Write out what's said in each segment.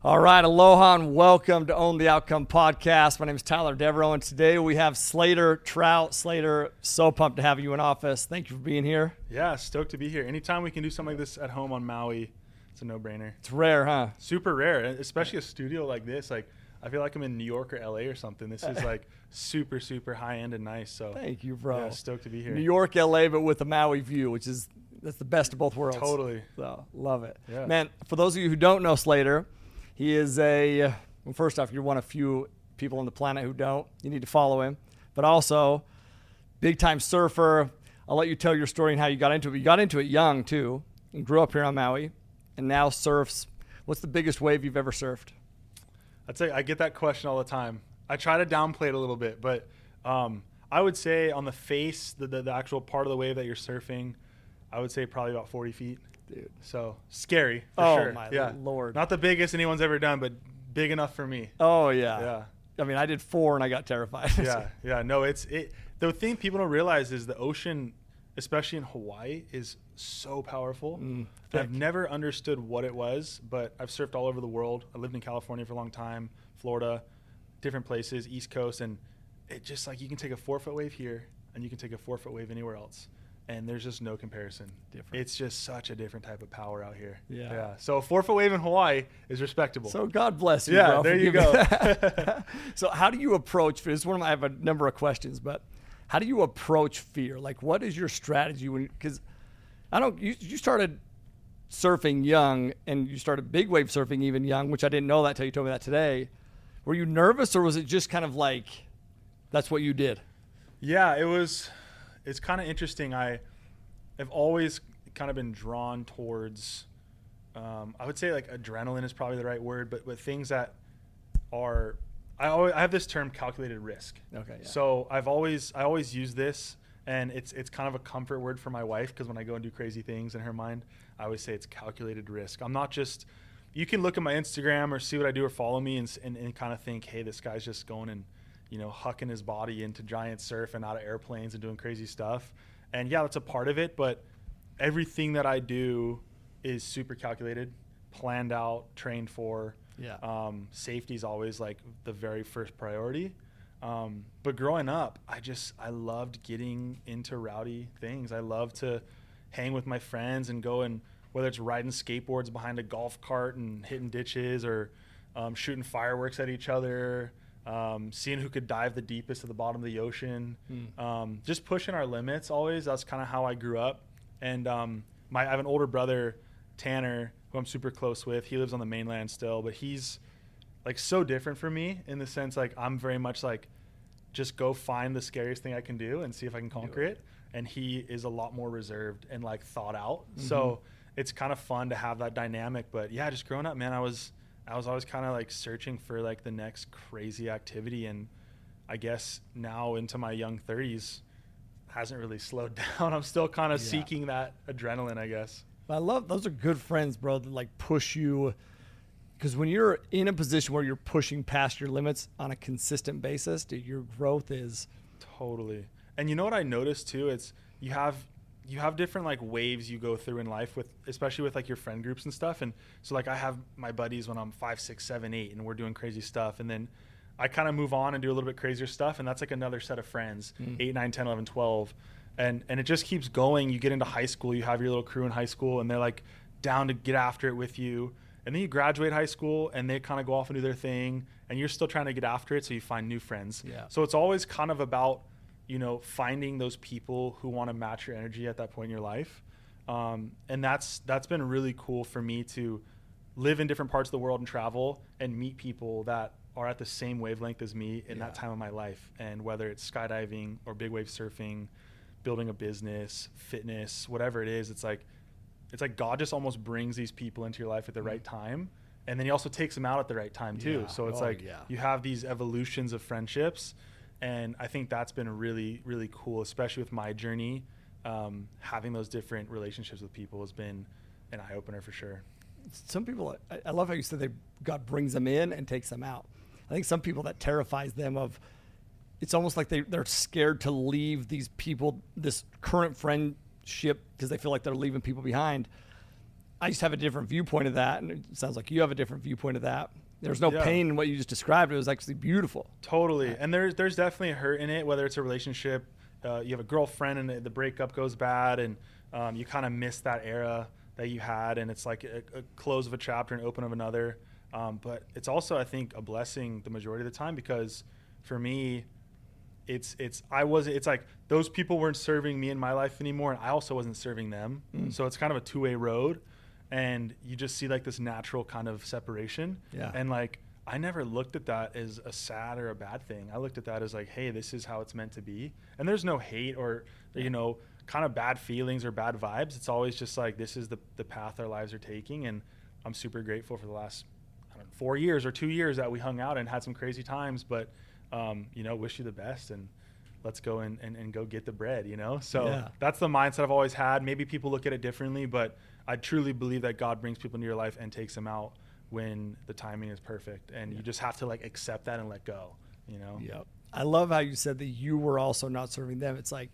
All right, aloha and welcome to Own the Outcome podcast. My name is Tyler Devereaux, and today we have Slater Trout. Slater, so pumped to have you in office. Thank you for being here. Yeah, stoked to be here. Anytime we can do something like this at home on Maui, it's a no-brainer. It's rare, huh? Super rare, especially a studio like this. Like, I feel like I'm in New York or LA or something. This is like super, super high-end and nice. So thank you, bro. Yeah, stoked to be here. New York, LA, but with a Maui view, that's the best of both worlds. Totally. So, love it. Yeah. Man, for those of you who don't know Slater, he is well, first off, you're one of few people on the planet who don't. You need to follow him. But also, big-time surfer. I'll let you tell your story and how you got into it. But you got into it young, too, and grew up here on Maui, and now surfs. What's the biggest wave you've ever surfed? I'd say I get that question all the time. I try to downplay it a little bit, but I would say on the face, the actual part of the wave that you're surfing, I would say probably about 40 feet. Dude. So scary for sure. Oh, my yeah. Lord. Not the biggest anyone's ever done, but big enough for me. Oh, yeah. Yeah. I mean, I did 4 and I got terrified. Yeah. No, the thing people don't realize is the ocean, especially in Hawaii, is so powerful. I've never understood what it was, but I've surfed all over the world. I lived in California for a long time, Florida, different places, East Coast, and it just like you can take a 4-foot wave here and you can take a 4-foot wave anywhere else. And there's just no comparison. Different. It's just such a different type of power out here. Yeah. So a 4-foot wave in Hawaii is respectable. So God bless you, yeah, bro. There you go. So how do you approach, I have a number of questions, but how do you approach fear? Like, what is your strategy because you started surfing young and you started big wave surfing even young, which I didn't know that till you told me that today. Were you nervous or was it just kind of like, that's what you did? Yeah, it's kind of interesting. I've always kind of been drawn towards, I would say like adrenaline is probably the right word, but things that are, I have this term calculated risk. Okay. Yeah. So I always use this, and it's kind of a comfort word for my wife, because when I go and do crazy things in her mind, I always say it's calculated risk. I'm not just, you can look at my Instagram or see what I do or follow me and kind of think, hey, this guy's just going and, hucking his body into giant surf and out of airplanes and doing crazy stuff. And yeah, that's a part of it, but everything that I do is super calculated, planned out, trained for. Yeah. Safety is always like the very first priority. But growing up, I loved getting into rowdy things. I love to hang with my friends and go and, whether it's riding skateboards behind a golf cart and hitting ditches or shooting fireworks at each other, seeing who could dive the deepest to the bottom of the ocean, just pushing our limits always. That's kind of how I grew up. And I have an older brother, Tanner, who I'm super close with. He lives on the mainland still, but he's like so different from me in the sense like I'm very much like just go find the scariest thing I can do and see if I can conquer it. And he is a lot more reserved and like thought out. So it's kind of fun to have that dynamic. But yeah, just growing up, man, I was always kind of like searching for like the next crazy activity. And I guess now into my young 30s hasn't really slowed down. I'm still kind of seeking that adrenaline, I guess. I love, those are good friends, bro, that like push you. Because when you're in a position where you're pushing past your limits on a consistent basis, dude, your growth is. Totally. And you know what I noticed too? It's you have different like waves you go through in life with, especially with like your friend groups and stuff. And so like I have my buddies when I'm 5, 6, 7, 8 and we're doing crazy stuff. And then I kind of move on and do a little bit crazier stuff. And that's like another set of friends, 8, 9, 10, 11, 12. And it just keeps going. You get into high school, you have your little crew in high school and they're like down to get after it with you. And then you graduate high school and they kind of go off and do their thing and you're still trying to get after it. So you find new friends. Yeah. So it's always kind of about, finding those people who want to match your energy at that point in your life. And that's been really cool for me to live in different parts of the world and travel and meet people that are at the same wavelength as me in that time of my life. And whether it's skydiving or big wave surfing, building a business, fitness, whatever it is, it's like God just almost brings these people into your life at the right time. And then he also takes them out at the right time too. So it's you have these evolutions of friendships. And I think that's been really, really cool, especially with my journey. Having those different relationships with people has been an eye-opener for sure. Some people, I love how you said God brings them in and takes them out. I think some people that terrifies them it's almost like they're scared to leave these people, this current friendship, because they feel like they're leaving people behind. I used to have a different viewpoint of that, and it sounds like you have a different viewpoint of that. There's no pain in what you just described. It was actually beautiful. Totally. And there's definitely a hurt in it, whether it's a relationship, you have a girlfriend and the breakup goes bad, and you kind of miss that era that you had, and it's like a close of a chapter and open of another. But it's also, I think, a blessing the majority of the time, because for me, it's like those people weren't serving me in my life anymore, and I also wasn't serving them. So it's kind of a two-way road, and you just see like this natural kind of separation. Yeah. And like, I never looked at that as a sad or a bad thing. I looked at that as like, hey, this is how it's meant to be. And there's no hate or, kind of bad feelings or bad vibes. It's always just like, this is the path our lives are taking. And I'm super grateful for the last 4 years or 2 years that we hung out and had some crazy times, but wish you the best, and let's go and go get the bread, So that's the mindset I've always had. Maybe people look at it differently, but I truly believe that God brings people into your life and takes them out when the timing is perfect, and you just have to like accept that and let go, Yep. I love how you said that you were also not serving them. It's like,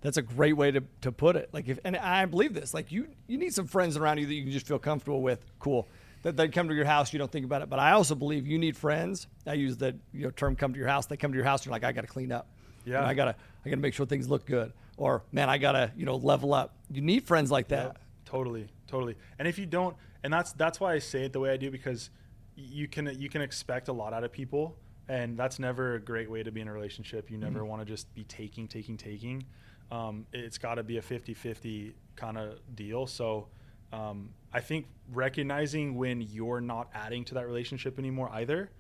that's a great way to put it. Like, and I believe this, like you need some friends around you that you can just feel comfortable with. Cool. That they come to your house, you don't think about it. But I also believe you need friends. I use the term "come to your house." They come to your house, you're like, I got to clean up. Yeah. I gotta make sure things look good. Or man, I gotta level up. You need friends like that. Yep. Totally. And if you don't, and that's why I say it the way I do, because you can expect a lot out of people, and that's never a great way to be in a relationship. You never want to just be taking. It's got to be a 50-50 kind of deal. So I think recognizing when you're not adding to that relationship anymore either,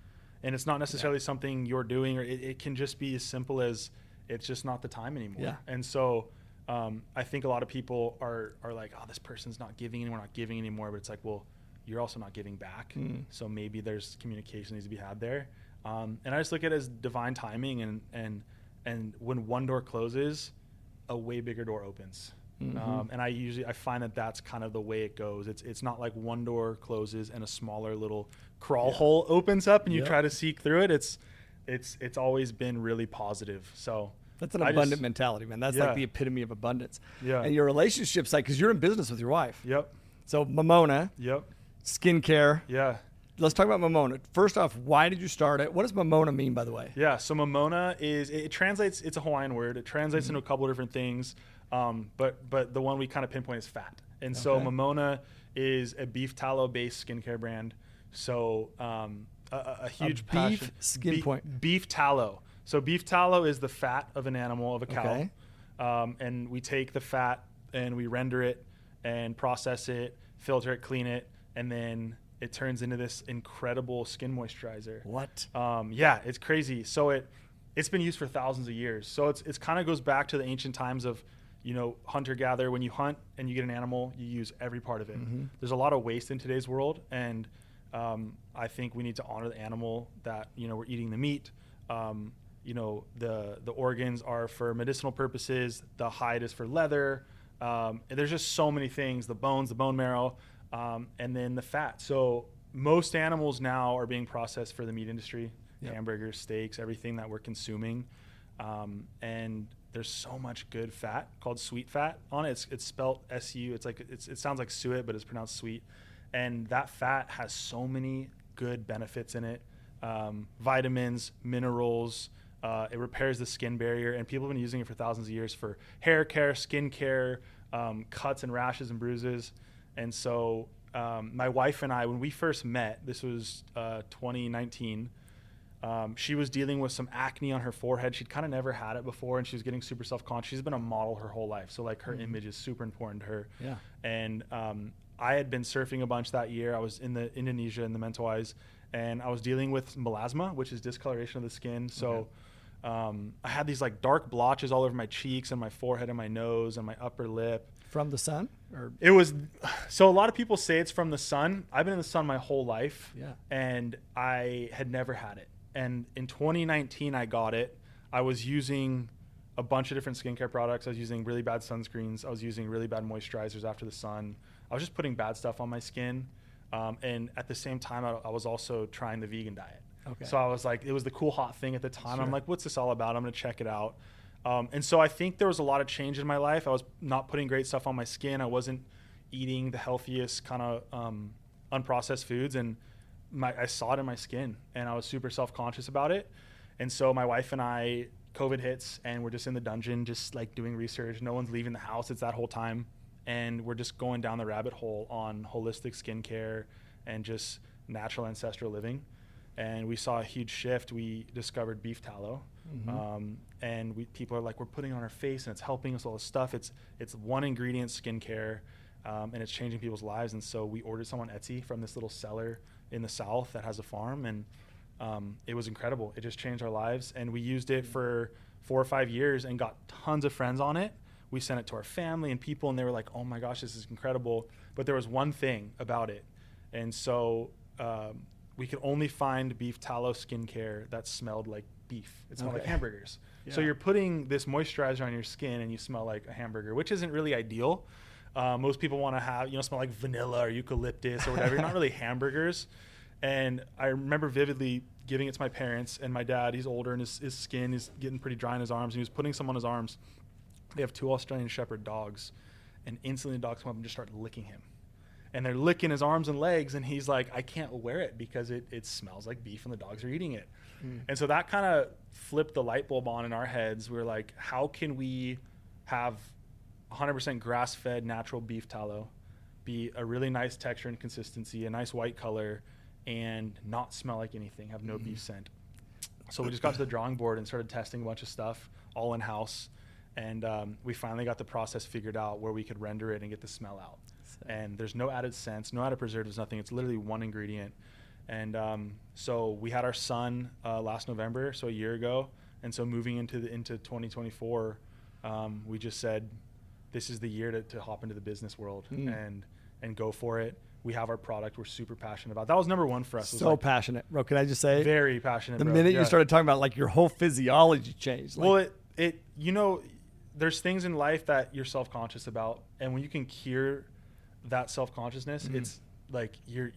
and it's not necessarily something you're doing, or it can just be as simple as it's just not the time anymore. Yeah. And so I think a lot of people are like, oh, this person's not giving anymore, not giving anymore. But it's like, well, you're also not giving back. So maybe there's communication needs to be had there. And I just look at it as divine timing, and when one door closes, a way bigger door opens. And I find that that's kind of the way it goes. It's not like one door closes and a smaller little crawl hole opens up and you try to seek through it. It's always been really positive. So that's an abundant mentality, man. That's like the epitome of abundance. Yeah. And your relationship's like, because you're in business with your wife. Yep. So Momona. Yep. Skincare. Yeah. Let's talk about Momona. First off, why did you start it? What does Momona mean, by the way? Yeah. So Momona it translates. It's a Hawaiian word. It translates into a couple of different things. But the one we kind of pinpoint is fat. And so Momona is a beef tallow based skincare brand. So a huge passion. Beef tallow. So beef tallow is the fat of an animal, of a cow. Okay. And we take the fat and we render it and process it, filter it, clean it, and then it turns into this incredible skin moisturizer. What? Yeah, it's crazy. So it's been used for thousands of years. So it's kind of goes back to the ancient times of, hunter-gatherer. When you hunt and you get an animal, you use every part of it. There's a lot of waste in today's world, and I think we need to honor the animal that, we're eating the meat. The organs are for medicinal purposes. The hide is for leather. And there's just so many things, the bones, the bone marrow, and then the fat. So most animals now are being processed for the meat industry, hamburgers, steaks, everything that we're consuming. And there's so much good fat called sweet fat on it. It's spelled SU. It's like, it sounds like suet, but it's pronounced sweet. And that fat has so many good benefits in it. Vitamins, minerals, it repairs the skin barrier, and people have been using it for thousands of years for hair care, skin care, cuts and rashes and bruises. And so my wife and I, when we first met, this was 2019, she was dealing with some acne on her forehead. She'd kind of never had it before, and she was getting super self-conscious. She's been a model her whole life, so like her image is super important to her. Yeah. And I had been surfing a bunch that year. I was in Indonesia in the Mentawais, and I was dealing with melasma, which is discoloration of the skin. So I had these like dark blotches all over my cheeks and my forehead and my nose and my upper lip. From the sun? Or it was, so a lot of people say it's from the sun. I've been in the sun my whole life, and I had never had it. And in 2019, I got it. I was using a bunch of different skincare products. I was using really bad sunscreens. I was using really bad moisturizers after the sun. I was just putting bad stuff on my skin. And at the same time, I was also trying the vegan diet. Okay. So I was like, it was the cool hot thing at the time. Sure. I'm like, what's this all about? I'm going to check it out. And so I think there was a lot of change in my life. I was not putting great stuff on my skin. I wasn't, eating the healthiest kind of unprocessed foods, and I saw it in my skin, and I was super self-conscious about it. And so my wife and I, COVID hits, and we're just in the dungeon, just like doing research. No one's leaving the house. It's that whole time. And we're just going down the rabbit hole on holistic skincare and just natural ancestral living. And we saw a huge shift. We discovered beef tallow. And people are like, we're putting it on our face and it's helping us, all this stuff. It's one ingredient skincare, and it's changing people's lives. And so we ordered some on Etsy from this little seller in the South that has a farm, and it was incredible. It just changed our lives, and we used it for 4 or 5 years and got tons of friends on it. We sent it to our family and people, and they were like, oh my gosh, this is incredible. But there was one thing about it. And so we could only find beef tallow skincare that smelled like beef. It smelled like hamburgers. Yeah. So you're putting this moisturizer on your skin and you smell like a hamburger, which isn't really ideal. Most people want to have, smell like vanilla or eucalyptus or whatever. You're not really hamburgers. And I remember vividly giving it to my parents, and my dad, he's older and his skin is getting pretty dry in his arms. And he was putting some on his arms. They have 2 Australian Shepherd dogs, and instantly the dogs come up and just start licking him. And they're licking his arms and legs, and he's like, I can't wear it because it smells like beef and the dogs are eating it. And so that kind of flipped the light bulb on in our heads. We were like, how can we have 100% grass-fed natural beef tallow be a really nice texture and consistency, a nice white color, and not smell like anything, have no beef scent? So we just got to the drawing board and started testing a bunch of stuff all in-house. And we finally got the process figured out where we could render it and get the smell out. And there's no added scents, no added preservatives, nothing. It's literally one ingredient. And so we had our son last November, so a year ago. And so moving into 2024, we just said, this is the year to hop into the business world and go for it. We have our product we're super passionate about. That was number one for us. So like, passionate, bro. Can I just say? Very passionate, the minute you started talking about, like, your whole physiology changed. Like, well, there's things in life that you're self-conscious about, and when you can cure that self-consciousness, it's like you're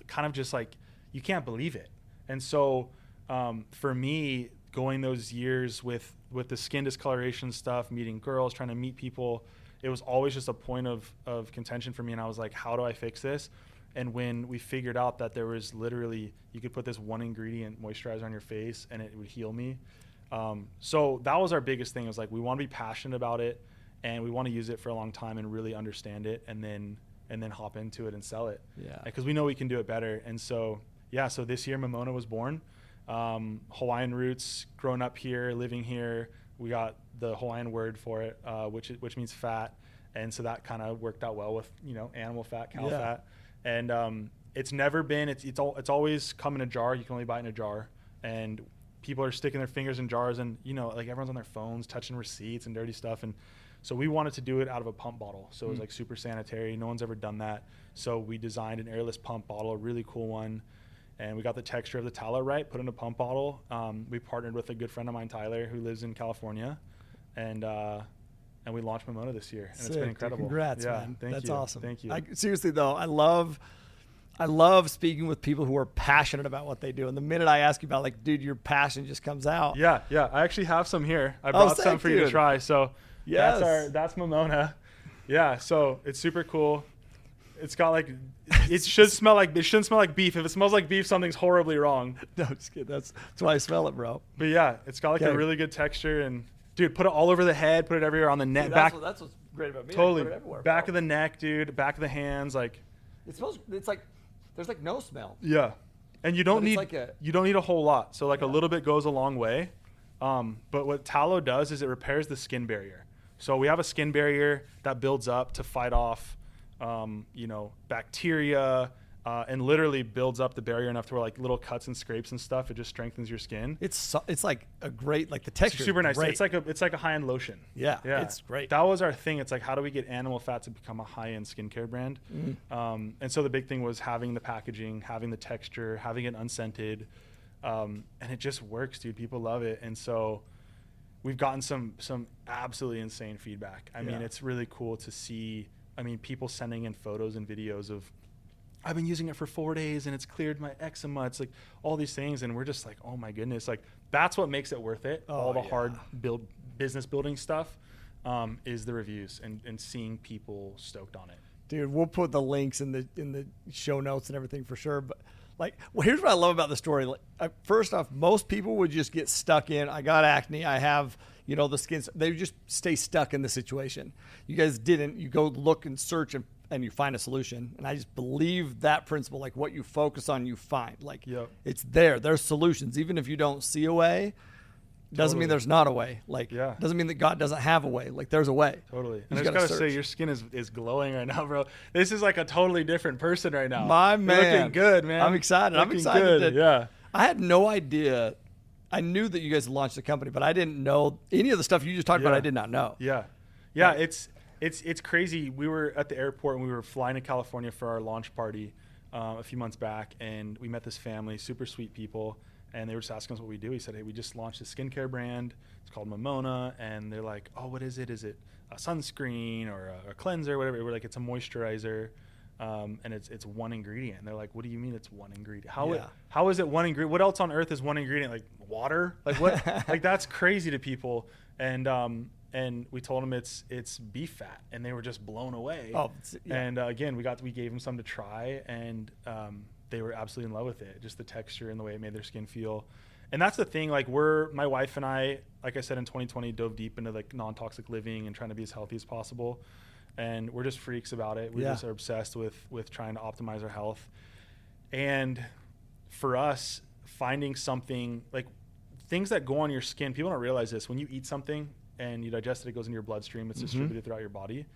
kind of just like, you can't believe it. And so for me, going those years with the skin discoloration stuff, meeting girls, trying to meet people, it was always just a point of contention for me. And I was like, how do I fix this? And when we figured out that there was literally, you could put this one ingredient moisturizer on your face and it would heal me. So that was our biggest thing. It was like, we want to be passionate about it, and we want to use it for a long time and really understand it, and then hop into it and sell it. Yeah. Because we know we can do it better. And so, so this year Momona was born. Hawaiian roots, grown up here, living here. We got the Hawaiian word for it, which means fat. And so that kind of worked out well with, animal fat, cow fat. And it's never been, it's always come in a jar. You can only buy it in a jar. And people are sticking their fingers in jars, and, like, everyone's on their phones touching receipts and dirty stuff. And so we wanted to do it out of a pump bottle. So it was like super sanitary. No one's ever done that. So we designed an airless pump bottle, a really cool one. And we got the texture of the tallow right, put in a pump bottle. We partnered with a good friend of mine, Tyler, who lives in California. And we launched Momona this year. And it's been incredible. Dude, congrats, man. That's awesome. Thank you. Seriously, though, I love speaking with people who are passionate about what they do. And the minute I ask you about, like, dude, your passion just comes out. Yeah. I actually have some here. I brought some for you to try. So that's Momona. Yeah. So it's super cool. It's got like, it shouldn't smell like beef. If it smells like beef, something's horribly wrong. No, just kidding. That's why I smell it, bro. But yeah, it's got like a really good texture, and dude, put it all over the head, put it everywhere on the neck. That's what's great about me. Totally. Put it everywhere, back of the neck, dude. Back of the hands. Like, it smells, it's like, there's like no smell. Yeah. And you don't need a whole lot. So like a little bit goes a long way. But what tallow does is it repairs the skin barrier. So we have a skin barrier that builds up to fight off, bacteria, and literally builds up the barrier enough to where, like, little cuts and scrapes and stuff, it just strengthens your skin. It's like a great, like, the texture. It's super nice. Great. It's like a high-end lotion. Yeah, it's great. That was our thing. It's like, how do we get animal fat to become a high-end skincare brand? And so the big thing was having the packaging, having the texture, having it unscented, and it just works, dude. People love it. And so we've gotten some absolutely insane feedback. I mean, it's really cool to see. I mean, people sending in photos and videos of, I've been using it for 4 days and it's cleared my eczema. It's like all these things. And we're just like, oh my goodness. Like, that's what makes it worth it. All the hard business building stuff. is the reviews and seeing people stoked on it. Dude, we'll put the links in the show notes and everything for sure. But like, well, here's what I love about the story. Like, first off, most people would just get stuck in, I got acne, I have, the skin. They would just stay stuck in the situation. You guys didn't. You go look and search and you find a solution. And I just believe that principle, like what you focus on, you find. Like, It's there. There's solutions. Even if you don't see a way, doesn't mean there's not a way. Like, doesn't mean that God doesn't have a way. Like, there's a way. Totally. And I just gotta say, your skin is glowing right now, bro. This is like a totally different person right now. My man. You're looking good, man. I'm excited. Looking good. Yeah. I had no idea. I knew that you guys had launched the company, but I didn't know any of the stuff you just talked about. I did not know. Yeah. It's crazy. We were at the airport and we were flying to California for our launch party a few months back, and we met this family, super sweet people. And they were just asking us what we do. He said, hey, we just launched a skincare brand. It's called Momona. And they're like, oh, what is it? Is it a sunscreen or a cleanser, whatever? We're like, it's a moisturizer. And it's one ingredient. And they're like, what do you mean it's one ingredient? How is it one ingredient? What else on earth is one ingredient? Like water? Like what? Like that's crazy to people. And we told them it's beef fat, and they were just blown away. Oh, yeah. And again, we gave them some to try, and they were absolutely in love with it. Just the texture and the way it made their skin feel. And that's the thing. Like my wife and I, like I said, in 2020, dove deep into like non-toxic living and trying to be as healthy as possible. And we're just freaks about it. We just are obsessed with trying to optimize our health. And for us, finding something like things that go on your skin, people don't realize this. When you eat something and you digest it, it goes into your bloodstream. It's distributed throughout your body.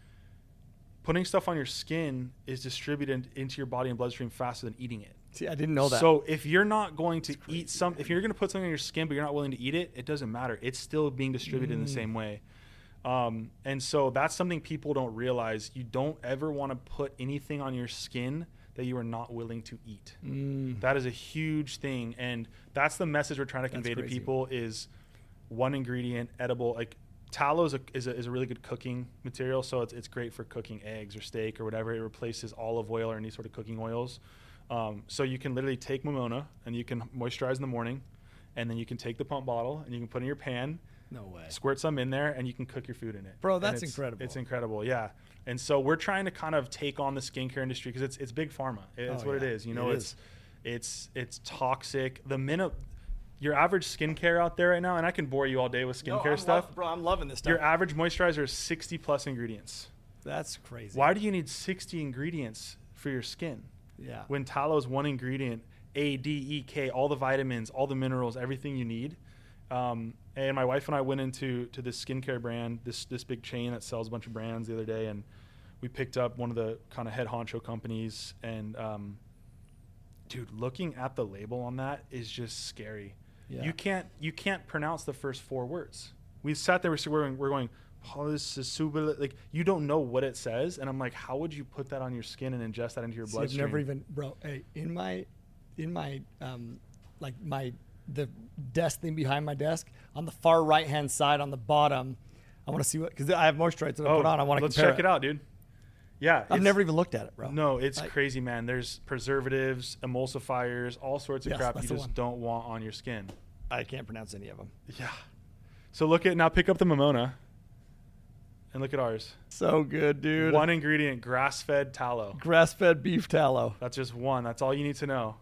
Putting stuff on your skin is distributed into your body and bloodstream faster than eating it. See, I didn't know that. So if you're not going to eat if you're going to put something on your skin, but you're not willing to eat it, it doesn't matter. It's still being distributed in the same way. And so that's something people don't realize. You don't ever want to put anything on your skin that you are not willing to eat. That is a huge thing. And that's the message we're trying to convey to people is one ingredient, edible. Like tallow is a really good cooking material. So it's great for cooking eggs or steak or whatever. It replaces olive oil or any sort of cooking oils. So you can literally take Momona and you can moisturize in the morning, and then you can take the pump bottle and you can put it in your pan. No way. Squirt some in there, and you can cook your food in it. Bro, that's incredible. It's incredible, yeah. And so we're trying to kind of take on the skincare industry because it's big pharma. It's what it is. It's toxic. Your average skincare out there right now, and I can bore you all day with skincare stuff. Bro, I'm loving this stuff. Your average moisturizer is 60 plus ingredients. That's crazy. Why do you need 60 ingredients for your skin? Yeah. When tallow is one ingredient, A, D, E, K, all the vitamins, all the minerals, everything you need. And my wife and I went into this skincare brand, this big chain that sells a bunch of brands the other day, and we picked up one of the kind of head honcho companies. And dude, looking at the label on that is just scary. Yeah. You can't pronounce the first 4 words. We sat there, we're going, like you don't know what it says, and I'm like, how would you put that on your skin and ingest that into your bloodstream? I've never even, bro. Hey, in my the desk thing behind my desk, on the far right hand side on the bottom, I want to see what, because I have moisturizer that I put on. I want to compare. Let's check it out, dude. Yeah, I've never even looked at it, bro. No, it's crazy, man. There's preservatives, emulsifiers, all sorts of crap you just don't want on your skin. I can't pronounce any of them. Yeah. So pick up the Momona and look at ours. So good, dude. One ingredient, grass-fed tallow. Grass-fed beef tallow. That's just one. That's all you need to know.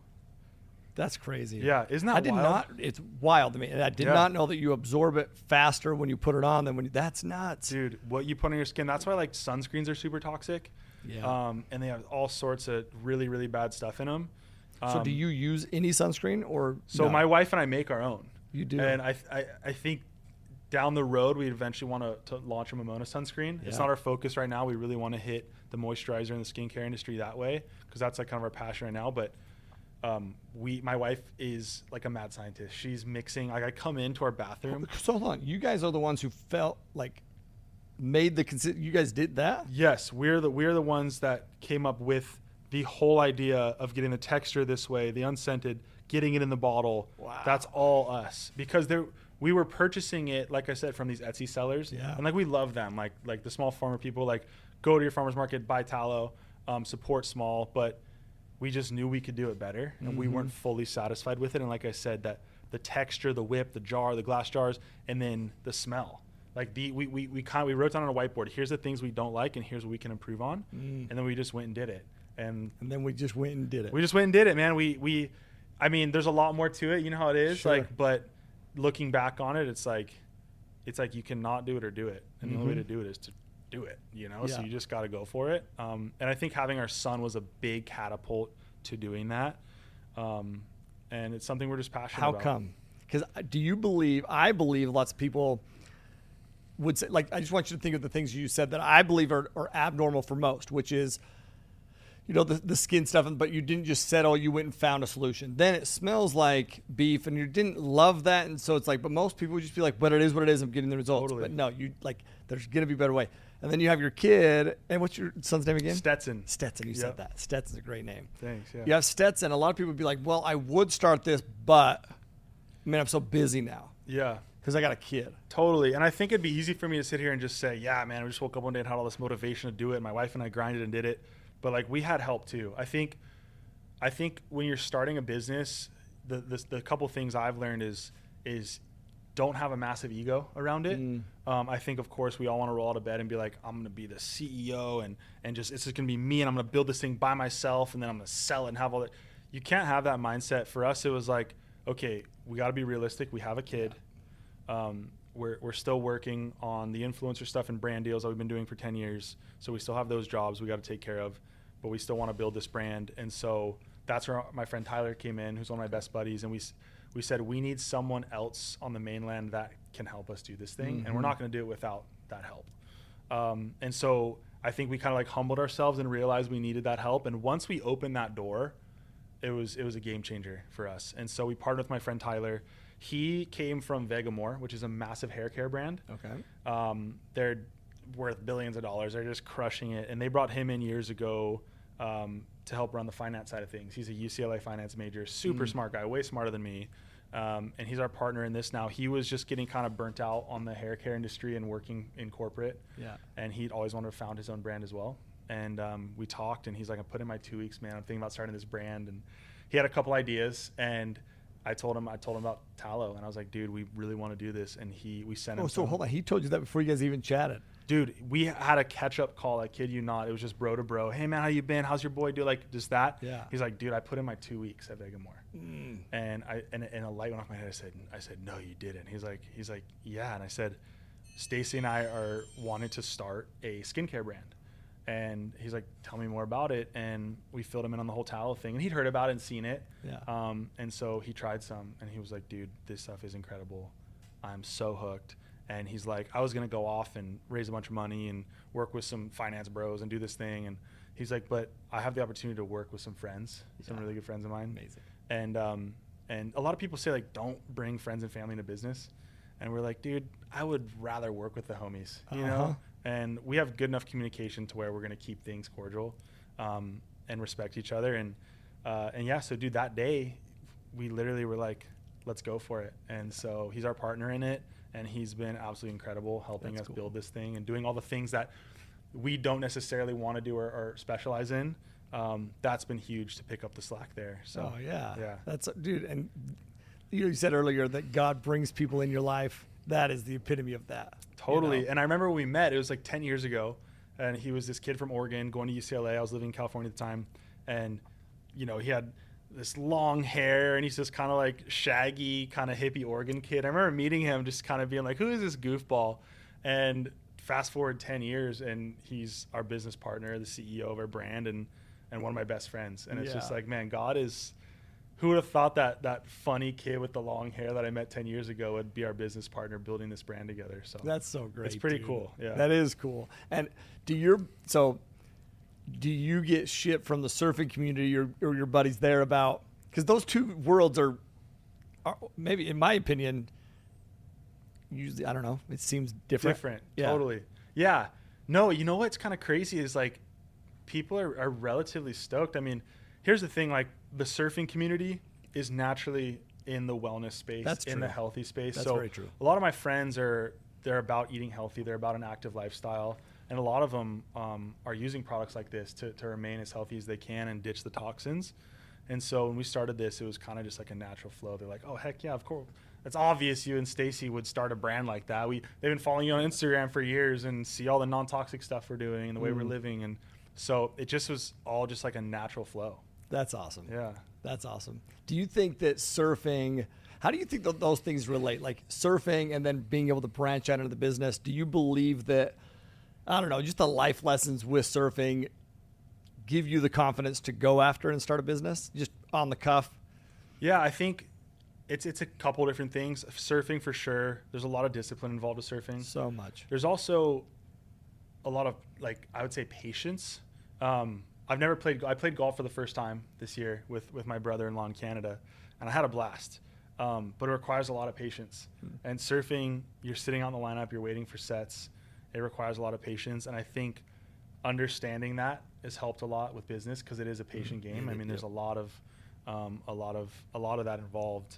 That's crazy. Yeah, isn't that wild? It's wild to me. And I did not know that you absorb it faster when you put it on than when that's nuts. Dude, what you put on your skin, that's why like sunscreens are super toxic. Yeah. And they have all sorts of really, really bad stuff in them. So do you use any sunscreen or? So no? My wife and I make our own. You do? And I think down the road, we eventually want to launch a Momona sunscreen. Yeah. It's not our focus right now. We really want to hit the moisturizer in the skincare industry that way, because that's like kind of our passion right now. But my wife is like a mad scientist. She's mixing. Like I come into our bathroom. So hold on, you guys are the ones who you guys did that? Yes, we're the ones that came up with the whole idea of getting the texture this way, the unscented, getting it in the bottle. Wow. That's all us, because we were purchasing it, like I said, from these Etsy sellers. Yeah. And like we love them, like the small farmer people. Like go to your farmer's market, buy tallow, support small, but we just knew we could do it better, and we weren't fully satisfied with it. And like I said, that the texture, the whip, the jar, the glass jars, and then the smell. Like we wrote down on a whiteboard, here's the things we don't like and here's what we can improve on. And then we just went and did it. And then we just went and did it. We just went and did it, man. I mean, there's a lot more to it. You know how it is. Sure. Like, but looking back on it, it's like you cannot do it or do it. And the only way to do it is to do it, you know? Yeah. So you just got to go for it. And I think having our son was a big catapult to doing that. And it's something we're just passionate about. How come? Because I believe lots of people would say, like, I just want you to think of the things you said that I believe are abnormal for most, which is, you know, the skin stuff, but you didn't just settle, you went and found a solution. Then it smells like beef and you didn't love that. And so it's like, but most people would just be like, but it is what it is, I'm getting the results. Totally. But no, there's going to be a better way. And then you have your kid, and what's your son's name again? Stetson, you said that. Stetson's a great name. Thanks, yeah. You have Stetson, a lot of people would be like, well, I would start this, but man, I'm so busy now. Yeah. Because I got a kid. Totally. And I think it'd be easy for me to sit here and just say, yeah, man, we just woke up one day and had all this motivation to do it. My wife and I grinded and did it. But like, we had help too. I think when you're starting a business, the couple things I've learned is don't have a massive ego around it. I think, of course, we all want to roll out of bed and be like, I'm going to be the CEO and just, it's just going to be me and I'm going to build this thing by myself and then I'm going to sell it and have all that. You can't have that mindset. For us, it was like, okay, we got to be realistic. We have a kid. We're still working on the influencer stuff and brand deals that we've been doing for 10 years. So we still have those jobs we got to take care of, but we still want to build this brand. And so that's where my friend Tyler came in, who's one of my best buddies. And we said, we need someone else on the mainland that can help us do this thing. And we're not going to do it without that help. And so I think we kind of like humbled ourselves and realized we needed that help. And once we opened that door, it was a game changer for us. And so we partnered with my friend Tyler. He came from Vegamore, which is a massive hair care brand. Okay. They're worth billions of dollars. They're just crushing it. And they brought him in years ago to help run the finance side of things. He's a UCLA finance major, super smart guy, way smarter than me. And he's our partner in this now. He was just getting kind of burnt out on the hair care industry and working in corporate. Yeah. And he'd always wanted to found his own brand as well. And we talked, and he's like, I put in my 2 weeks, man. I'm thinking about starting this brand. And he had a couple ideas, and I told him about tallow, and I was like, dude, we really want to do this. And we sent him. Oh, so hold on. He told you that before you guys even chatted. Dude, we had a catch-up call. I kid you not. It was just bro to bro. Hey, man, how you been? How's your boy do? Like, just that. Yeah. He's like, dude, I put in my 2 weeks at Vegamore. And a light went off my head. I said, no, you didn't. He's like, yeah. And I said, Stacy and I are wanting to start a skincare brand. And he's like, tell me more about it. And we filled him in on the whole tallow thing. And he'd heard about it and seen it. Yeah. And so he tried some. And he was like, dude, this stuff is incredible. I'm so hooked. And he's like, I was going to go off and raise a bunch of money and work with some finance bros and do this thing. And he's like, but I have the opportunity to work with some friends, some really good friends of mine. Amazing. And a lot of people say, like, don't bring friends and family into business. And we're like, dude, I would rather work with the homies, you know? And we have good enough communication to where we're going to keep things cordial and respect each other. And yeah, so dude, that day we literally were like, let's go for it. And so he's our partner in it. And he's been absolutely incredible helping us build this thing and doing all the things that we don't necessarily want to do or specialize in. That's been huge to pick up the slack there. So, yeah. That's dude. And you said earlier that God brings people in your life. That is the epitome of that. Totally. You know? And I remember when we met, it was like 10 years ago. And he was this kid from Oregon going to UCLA. I was living in California at the time. And, you know, he had this long hair and he's this kind of like shaggy kind of hippie Oregon kid. I remember meeting him just kind of being like, who is this goofball? And fast forward 10 years and he's our business partner, the CEO of our brand and one of my best friends. And it's just like, man, God is, who would have thought that funny kid with the long hair that I met 10 years ago would be our business partner building this brand together. So that's so great. It's pretty cool. Yeah. That is cool. And do you get shit from the surfing community or your buddies there about, because those two worlds are maybe, in my opinion, usually, I don't know, it seems different. Totally. Yeah. No, you know what's kind of crazy is like people are relatively stoked. I mean, here's the thing, like the surfing community is naturally in the wellness space, in the healthy space. That's very true. A lot of my friends they're about eating healthy. They're about an active lifestyle. And a lot of them are using products like this to remain as healthy as they can and ditch the toxins. And so when we started this, it was kind of just like a natural flow. They're like, oh, heck yeah, of course. it's obvious you and Stacy would start a brand like that. They've been following you on Instagram for years and see all the non-toxic stuff we're doing and the way we're living. And so it just was all just like a natural flow. That's awesome. Yeah. That's awesome. Do you think that surfing, how do you think those things relate? Like surfing and then being able to branch out into the business. Do you believe that, I don't know, just the life lessons with surfing give you the confidence to go after and start a business just on the cuff? Yeah, I think it's a couple different things. Surfing for sure. There's a lot of discipline involved with surfing. So much. There's also a lot of, like, I would say patience. I played golf for the first time this year with my brother-in-law in Canada, and I had a blast. But it requires a lot of patience. And surfing, you're sitting on the lineup, you're waiting for sets. It requires a lot of patience. And I think understanding that has helped a lot with business because it is a patient game. I mean, there's a lot of that involved,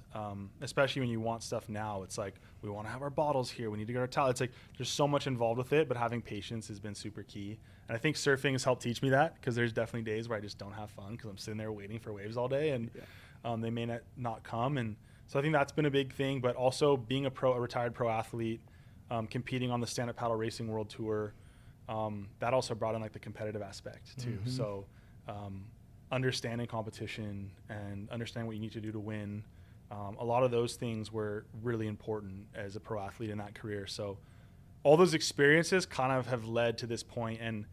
especially when you want stuff now. It's like, we want to have our bottles here. We need to get our towel. It's like, there's so much involved with it, but having patience has been super key. And I think surfing has helped teach me that because there's definitely days where I just don't have fun because I'm sitting there waiting for waves all day and they may not come. And so I think that's been a big thing, but also being a retired pro athlete, competing on the stand-up paddle racing world tour, that also brought in like the competitive aspect too. So understanding competition and understanding what you need to do to win. A lot of those things were really important as a pro athlete in that career. So all those experiences kind of have led to this point, and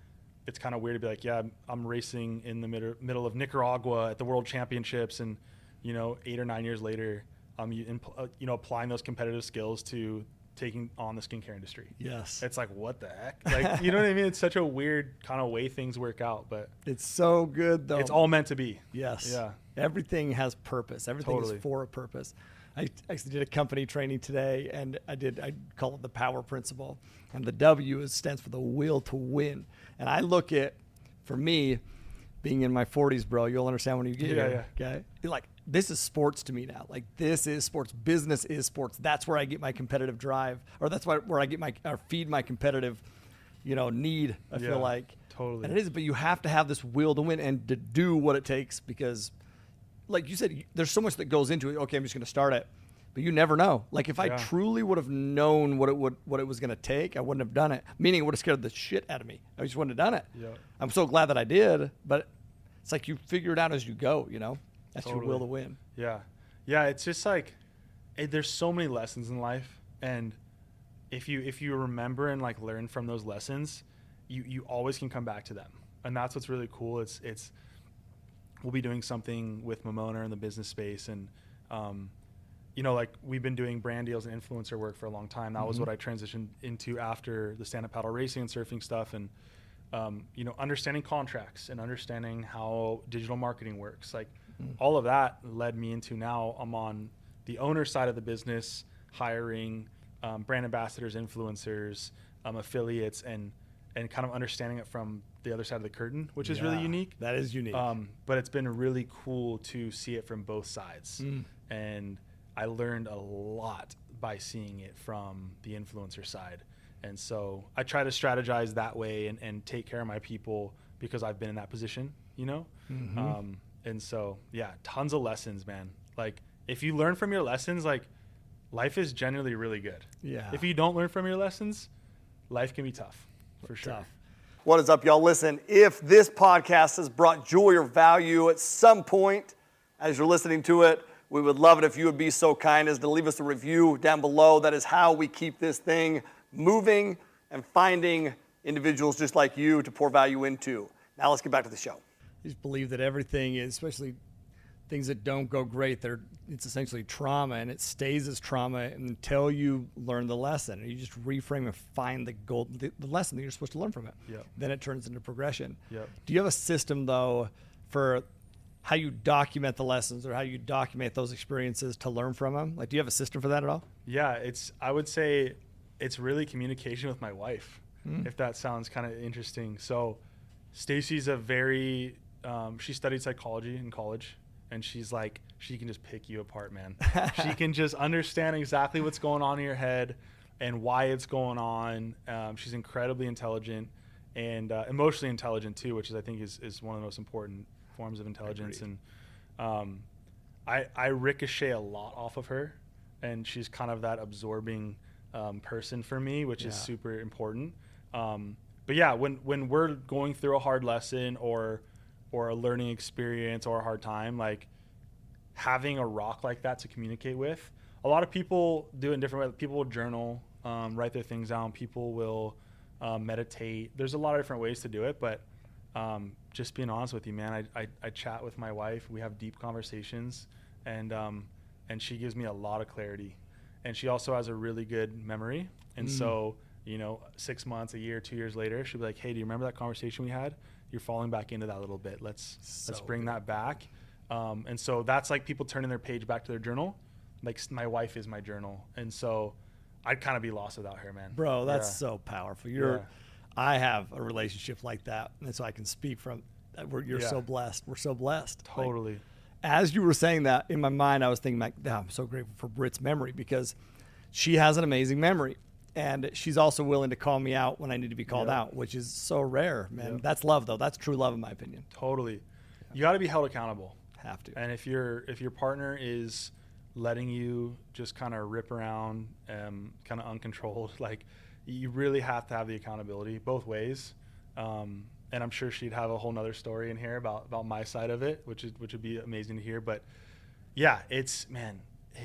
it's kind of weird to be like, yeah, I'm racing in the middle of Nicaragua at the World Championships, and 8 or 9 years later, applying those competitive skills to taking on the skincare industry. Yes. It's like, what the heck? Like, you know what I mean? It's such a weird kind of way things work out, but it's so good though. It's all meant to be. Yes. Yeah. Everything has purpose. Everything is for a purpose. I actually did a company training today, and I call it the power principle. And the W stands for the will to win. And I look at, for me, being in my 40s, bro, you'll understand when you get here. Okay. You're like, this is sports to me now. Like, this is sports. Business is sports. That's where I get my competitive drive, or that's where I get feed my competitive, need. I feel like totally. And it is, but you have to have this will to win and to do what it takes because, like you said, there's so much that goes into it. Okay, I'm just going to start it, but you never know. Like, if I truly would have known what it was going to take, I wouldn't have done it. Meaning, it would have scared the shit out of me. I just wouldn't have done it. Yeah. I'm so glad that I did, but it's like you figure it out as you go. That's your will to win. Yeah, yeah. It's just like there's so many lessons in life, and if you remember and like learn from those lessons, you always can come back to them, and that's what's really cool. It's we'll be doing something with Momona in the business space, and like we've been doing brand deals and influencer work for a long time. That was what I transitioned into after the stand-up paddle racing and surfing stuff, and understanding contracts and understanding how digital marketing works. Like all of that led me into, now I'm on the owner side of the business, hiring brand ambassadors, influencers, affiliates, and kind of understanding it from the other side of the curtain, which is really unique. That is unique. But it's been really cool to see it from both sides. And I learned a lot by seeing it from the influencer side. And so I try to strategize that way and take care of my people because I've been in that position, and so, yeah, tons of lessons, man. Like, if you learn from your lessons, like, life is generally really good. Yeah. If you don't learn from your lessons, life can be tough, for sure. What is up, y'all? Listen, if this podcast has brought joy or value at some point as you're listening to it, we would love it if you would be so kind as to leave us a review down below. That is how we keep this thing moving and finding individuals just like you to pour value into. Now let's get back to the show. I just believe that everything is, especially things that don't go great, it's essentially trauma, and it stays as trauma until you learn the lesson. And you just reframe and find the lesson that you're supposed to learn from it. Yep. Then it turns into progression. Yep. Do you have a system, though, for how you document the lessons or how you document those experiences to learn from them? Like, do you have a system for that at all? Yeah, I would say it's really communication with my wife, if that sounds kind of interesting. So Stacy's she studied psychology in college, and she's like, she can just pick you apart, man. She can just understand exactly what's going on in your head and why it's going on. She's incredibly intelligent and emotionally intelligent too, which I think is one of the most important forms of intelligence. And I ricochet a lot off of her. and she's kind of that absorbing person for me, which is super important. But yeah, when we're going through a hard lesson or a learning experience or a hard time, like having a rock like that to communicate with. A lot of people do it in different ways. People will journal, write their things down. People will meditate. There's a lot of different ways to do it, but just being honest with you, man, I chat with my wife. We have deep conversations, and she gives me a lot of clarity. And she also has a really good memory. And so, 6 months, a year, 2 years later, she'll be like, hey, do you remember that conversation we had? You're falling back into that a little bit. Let's bring that back. And so that's like people turning their page back to their journal. Like my wife is my journal. And so I'd kind of be lost without her, man. Bro, that's so powerful. I have a relationship like that. And so I can speak from, you're so blessed. We're so blessed. Totally. Like, as you were saying that, in my mind, I was thinking, like, I'm so grateful for Britt's memory, because she has an amazing memory. And she's also willing to call me out when I need to be called out, which is so rare, man. Yep. That's love, though. That's true love, in my opinion. Totally. You got to be held accountable. Have to. And if your partner is letting you just kind of rip around, kind of uncontrolled, like, you really have to have the accountability both ways. And I'm sure she'd have a whole nother story in here about my side of it, which would be amazing to hear. But yeah, it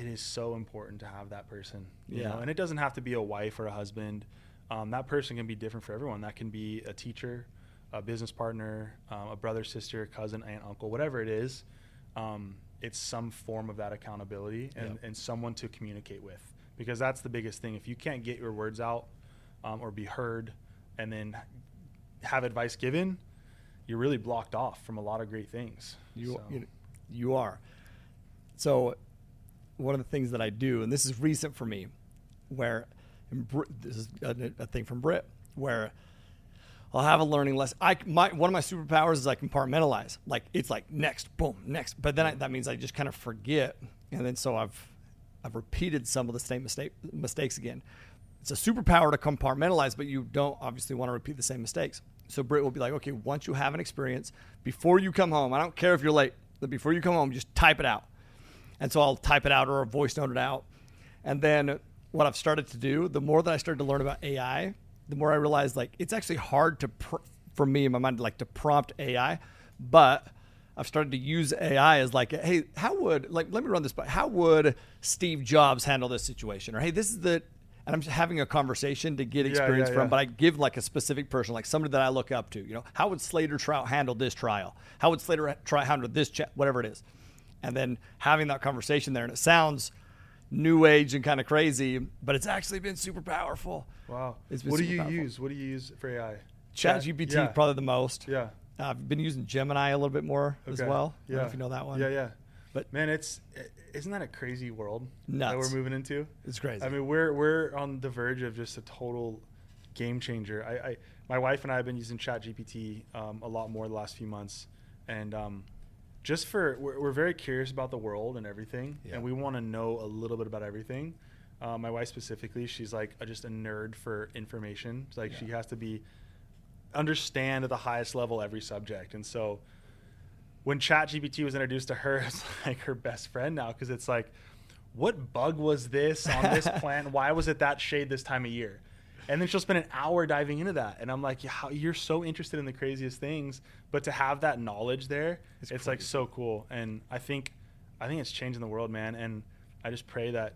is so important to have that person, you know, and it doesn't have to be a wife or a husband. That person can be different for everyone. That can be a teacher, a business partner, a brother, sister, cousin, aunt, uncle, whatever it is. It's some form of that accountability and someone to communicate with, because that's the biggest thing. If you can't get your words out or be heard and then have advice given, you're really blocked off from a lot of great things. You are. So one of the things that I do, and this is recent for me, where this is a thing from Britt, where I'll have a learning lesson. One of my superpowers is I compartmentalize. Like, it's like next, boom, next. But then that means I just kind of forget, and then so I've repeated some of the same mistakes again. It's a superpower to compartmentalize, but you don't obviously want to repeat the same mistakes. So Britt will be like, okay, once you have an experience, before you come home, I don't care if you're late, but before you come home, just type it out. And so I'll type it out or voice note it out. And then what I've started to do, the more that I started to learn about AI, the more I realized, like, it's actually hard for me in my mind, like, to prompt AI, but I've started to use AI as like, hey, let me run this by, how would Steve Jobs handle this situation? Or, hey, this is and I'm just having a conversation to get experience from, but I give like a specific person, like somebody that I look up to, how would Slater Trout handle this trial? How would Slater Trout handle this whatever it is? And then having that conversation there, and it sounds new age and kind of crazy, but it's actually been super powerful. Wow. What do you use? What do you use for AI? ChatGPT, probably the most. Yeah. I've been using Gemini a little bit more as well. I don't know if you know that one. Yeah. But man, isn't that a crazy world that we're moving into? It's crazy. I mean, we're on the verge of just a total game changer. My wife and I have been using ChatGPT a lot more the last few months, and we're very curious about the world and everything, and we want to know a little bit about everything. My wife specifically, she's like just a nerd for information. It's like she has to understand at the highest level every subject, and so when ChatGPT was introduced to her, it's like her best friend now, because it's like, what bug was this on this plant? Why was it that shade this time of year? And then she'll spend an hour diving into that. And I'm like, you're so interested in the craziest things, but to have that knowledge there, it's like so cool. And I think it's changing the world, man. And I just pray that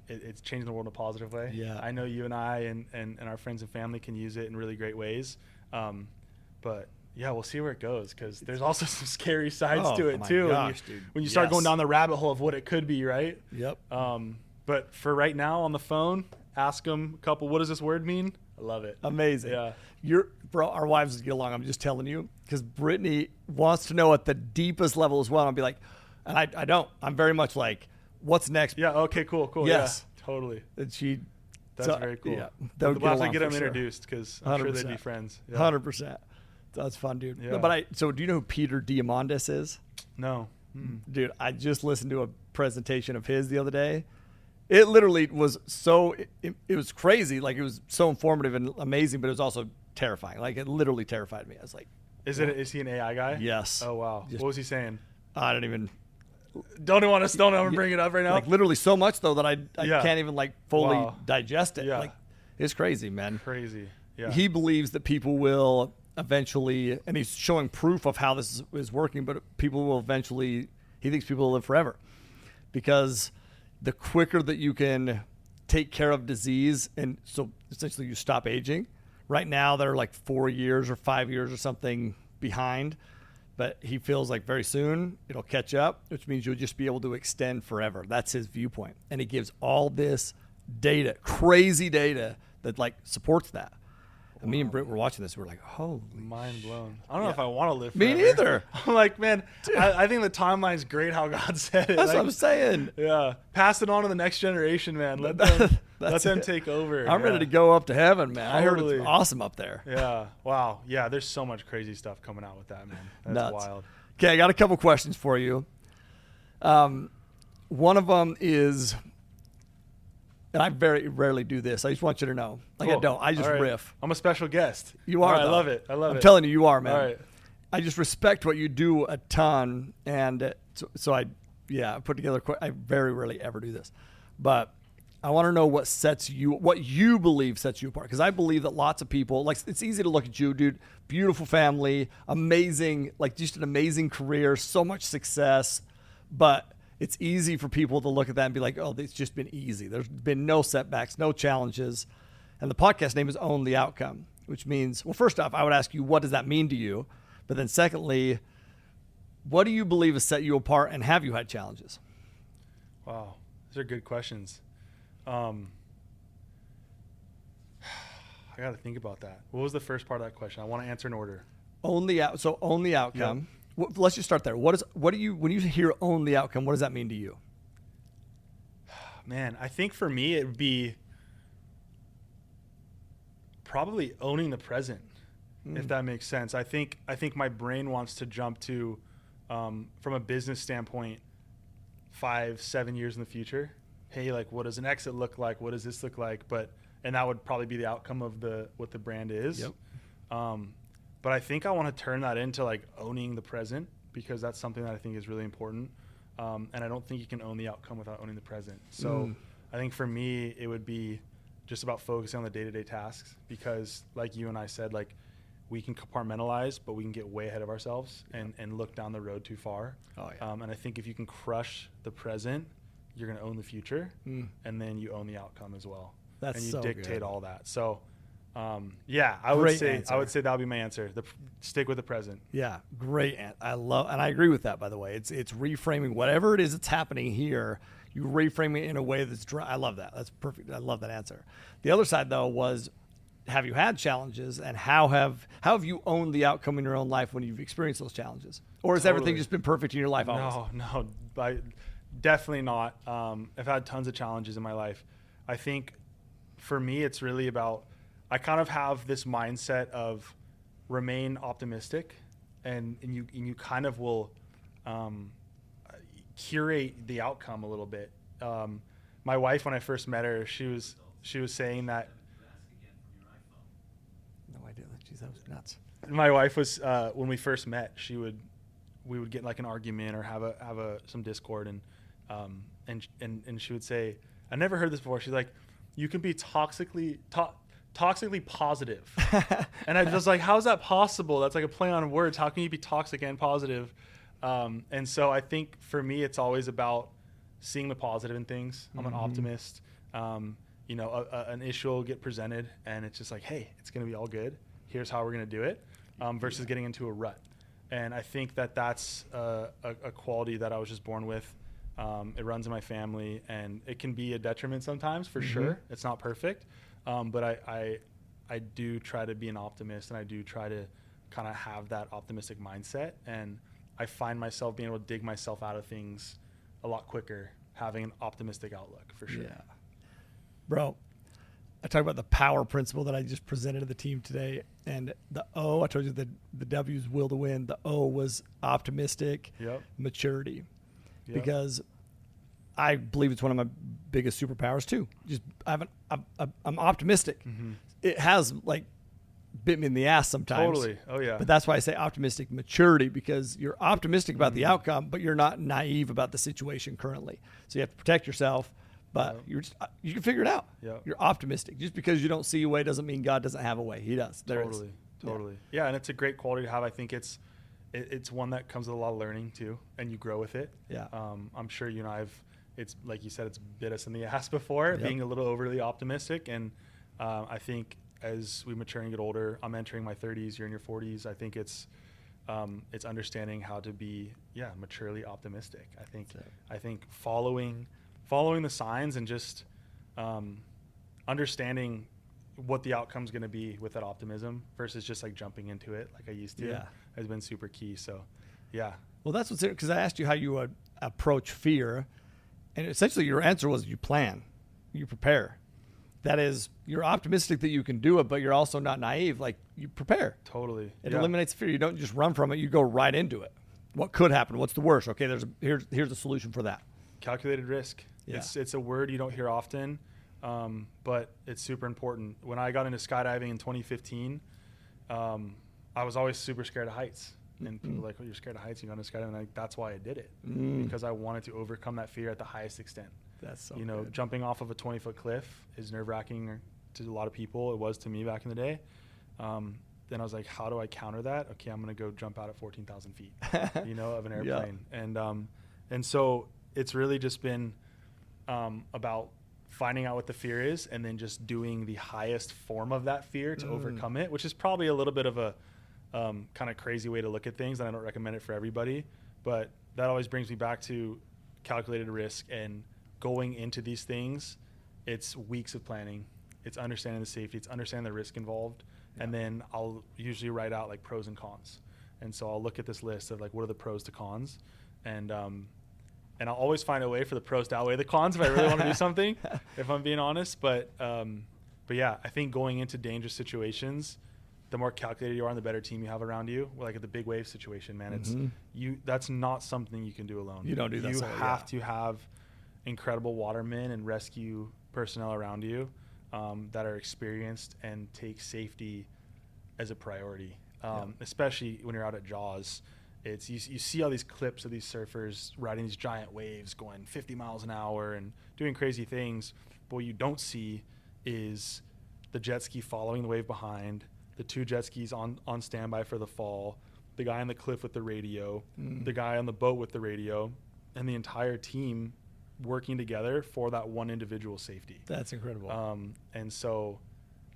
it's changing the world in a positive way. Yeah. I know you and I and our friends and family can use it in really great ways. But yeah, we'll see where it goes, because there's also some scary sides to it too. Gosh, when you start going down the rabbit hole of what it could be, right? Yep. But for right now on the phone, ask them a couple, what does this word mean? I love it. Amazing. Yeah. Bro, our wives get along. I'm just telling you, because Brittany wants to know at the deepest level as well. And I'll be like, and I don't. I'm very much like, what's next? Yeah. Okay. Cool. Yes. Yeah, totally. And that's very cool. Yeah. We'll have to get them introduced, because I'm sure they'd be friends. Yeah. 100%. That's fun, dude. Yeah. But so do you know who Peter Diamandis is? No. Dude, I just listened to a presentation of his the other day. It literally was it was crazy. Like, it was so informative and amazing, but it was also terrifying. Like, it literally terrified me. I was like, is he an AI guy? Yes. Oh, wow. What was he saying? I don't even, don't want to bring it up right now. Like literally so much though that I Yeah. can't even like fully Wow. digest it. Yeah. Like it's crazy, man. Crazy. Yeah. He believes that people will eventually, and he's showing proof of how this is working, but people will eventually, he thinks people will live forever because the quicker that you can take care of disease, and so essentially you stop aging. Right now they're like 4 years or 5 years or something behind, but he feels like very soon it'll catch up, which means you'll just be able to extend forever. That's his viewpoint. And he gives all this data, crazy data that like supports that. And me and Britt were watching this. We're like, holy mind blown. I don't know if I want to live Me forever. neither. I'm like, man, I think the timeline's great how God said it. That's like, what I'm saying. Yeah. Pass it on to the next generation, man. Let them take over. I'm ready to go up to heaven, man. I heard Totally. it's awesome up there. Yeah. Wow. Yeah. There's so much crazy stuff coming out with that, man. That's Nuts. wild. Okay, I got a couple questions for you. One of them is, and I very rarely do this. I just want you to know. Like Cool. I don't. I just All right. riff. I'm a special guest. You are. All right, I though. love it. I love it. I'm telling you, you are, man. All right. I just respect what you do a ton, and so I put together. I very rarely ever do this, but I want to know what you believe sets you apart, because I believe that lots of people, like, it's easy to look at you, dude. Beautiful family, amazing, like just an amazing career, so much success, but it's easy for people to look at that and be like, oh, it's just been easy. There's been no setbacks, no challenges, and the podcast name is Own the Outcome, which means, well, first off, I would ask you, what does that mean to you? But then secondly, what do you believe has set you apart, and have you had challenges? Wow. Those are good questions. I got to think about that. What was the first part of that question? I want to answer in order. Own the outcome. Yep. Let's just start there. What do you, when you hear own the outcome, what does that mean to you? Man, I think for me, it would be probably owning the present, if that makes sense. I think my brain wants to jump to, from a business standpoint, 5-7 years in the future. Hey, like, what does an exit look like? What does this look like? And that would probably be the outcome of what the brand is. Yep. But I think I want to turn that into like owning the present, because that's something that I think is really important. And I don't think you can own the outcome without owning the present. So I think for me, it would be just about focusing on the day-to-day tasks, because like you and I said, like, we can compartmentalize, but we can get way ahead of ourselves and look down the road too far. Oh, yeah. And I think if you can crush the present, you're going to own the future, and then you own the outcome as well. That's and you so dictate good. all that. So, I Great would answer. say that would be my answer. Stick with the present. Yeah, great. I love, and I agree with that, by the way. It's reframing whatever it is that's happening here. You reframe it in a way that's I love that. That's perfect. I love that answer. The other side, though, was, have you had challenges, and how have you owned the outcome in your own life when you've experienced those challenges? Or has everything just been perfect in your life always? No, definitely not. I've had tons of challenges in my life. I think for me, it's really about, I kind of have this mindset of remain optimistic, and you kind of will curate the outcome a little bit. My wife, when I first met her, she was saying that. No idea. Jeez, that was nuts. My wife was when we first met, we would get like an argument or have some discord, and she would say, I never heard this before. She's like, you can be toxically positive. And I was just like, how's that possible? That's like a play on words. How can you be toxic and positive? And so I think for me, it's always about seeing the positive in things. I'm an optimist. An issue will get presented, and it's just like, hey, it's going to be all good. Here's how we're going to do it, versus getting into a rut. And I think that's a quality that I was just born with. It runs in my family, and it can be a detriment sometimes, for sure. It's not perfect. But I do try to be an optimist, and I do try to kind of have that optimistic mindset. And I find myself being able to dig myself out of things a lot quicker, having an optimistic outlook, for sure. Yeah. Bro, I talked about the power principle that I just presented to the team today. And the O, I told you the W's will to win. The O was optimistic, maturity. Yep. Because I believe it's one of my biggest superpowers too. I'm optimistic. It has like bit me in the ass sometimes. Totally. Oh yeah. But that's why I say optimistic maturity, because you're optimistic about the outcome, but you're not naive about the situation currently. So you have to protect yourself, but you can figure it out. Yep. You're optimistic. Just because you don't see a way doesn't mean God doesn't have a way. He does. Totally. Yeah, and it's a great quality to have. I think it's one that comes with a lot of learning too, and you grow with it. Yeah. I'm sure you and I've, it's like you said, it's bit us in the ass before, being a little overly optimistic. And I think as we mature and get older, I'm entering my 30s, you're in your 40s. I think it's understanding how to be, maturely optimistic. I think following the signs and just understanding what the outcome's going to be with that optimism versus just like jumping into it like I used to has been super key. So, yeah. Well, that's what's, because I asked you how you would approach fear, and essentially your answer was you plan, you prepare. That is, you're optimistic that you can do it, but you're also not naive. Like, you prepare. Totally. It eliminates fear. You don't just run from it. You go right into it. What could happen? What's the worst? Okay, here's a solution for that. Calculated risk. Yeah. It's a word you don't hear often, but it's super important. When I got into skydiving in 2015, I was always super scared of heights. And people were like, oh, you're scared of heights, you got into skydiving. Like, that's why I did it, because I wanted to overcome that fear at the highest extent. That's so good. Jumping off of a 20-foot cliff is nerve-wracking to a lot of people. It was to me back in the day. Then I was like, how do I counter that? Okay, I'm going to go jump out at 14,000 feet, of an airplane. And so it's really just been about finding out what the fear is and then just doing the highest form of that fear to overcome it, which is probably a little bit of a kind of crazy way to look at things, and I don't recommend it for everybody. But that always brings me back to calculated risk, and going into these things, it's weeks of planning. It's understanding the safety. It's understanding the risk involved. Yeah. And then I'll usually write out like pros and cons. And so I'll look at this list of like, what are the pros to cons? And I'll always find a way for the pros to outweigh the cons if I really want to do something, if I'm being honest. But yeah, I think going into dangerous situations, the more calculated you are and the better team you have around you. Like at the big wave situation, man, that's not something you can do alone. You don't do that. You have to have incredible watermen and rescue personnel around you that are experienced and take safety as a priority, especially when you're out at Jaws. It's you see all these clips of these surfers riding these giant waves going 50 miles an hour and doing crazy things, but what you don't see is the jet ski following the wave behind, the two jet skis on standby for the fall, the guy on the cliff with the radio, the guy on the boat with the radio, and the entire team working together for that one individual safety. That's incredible. And so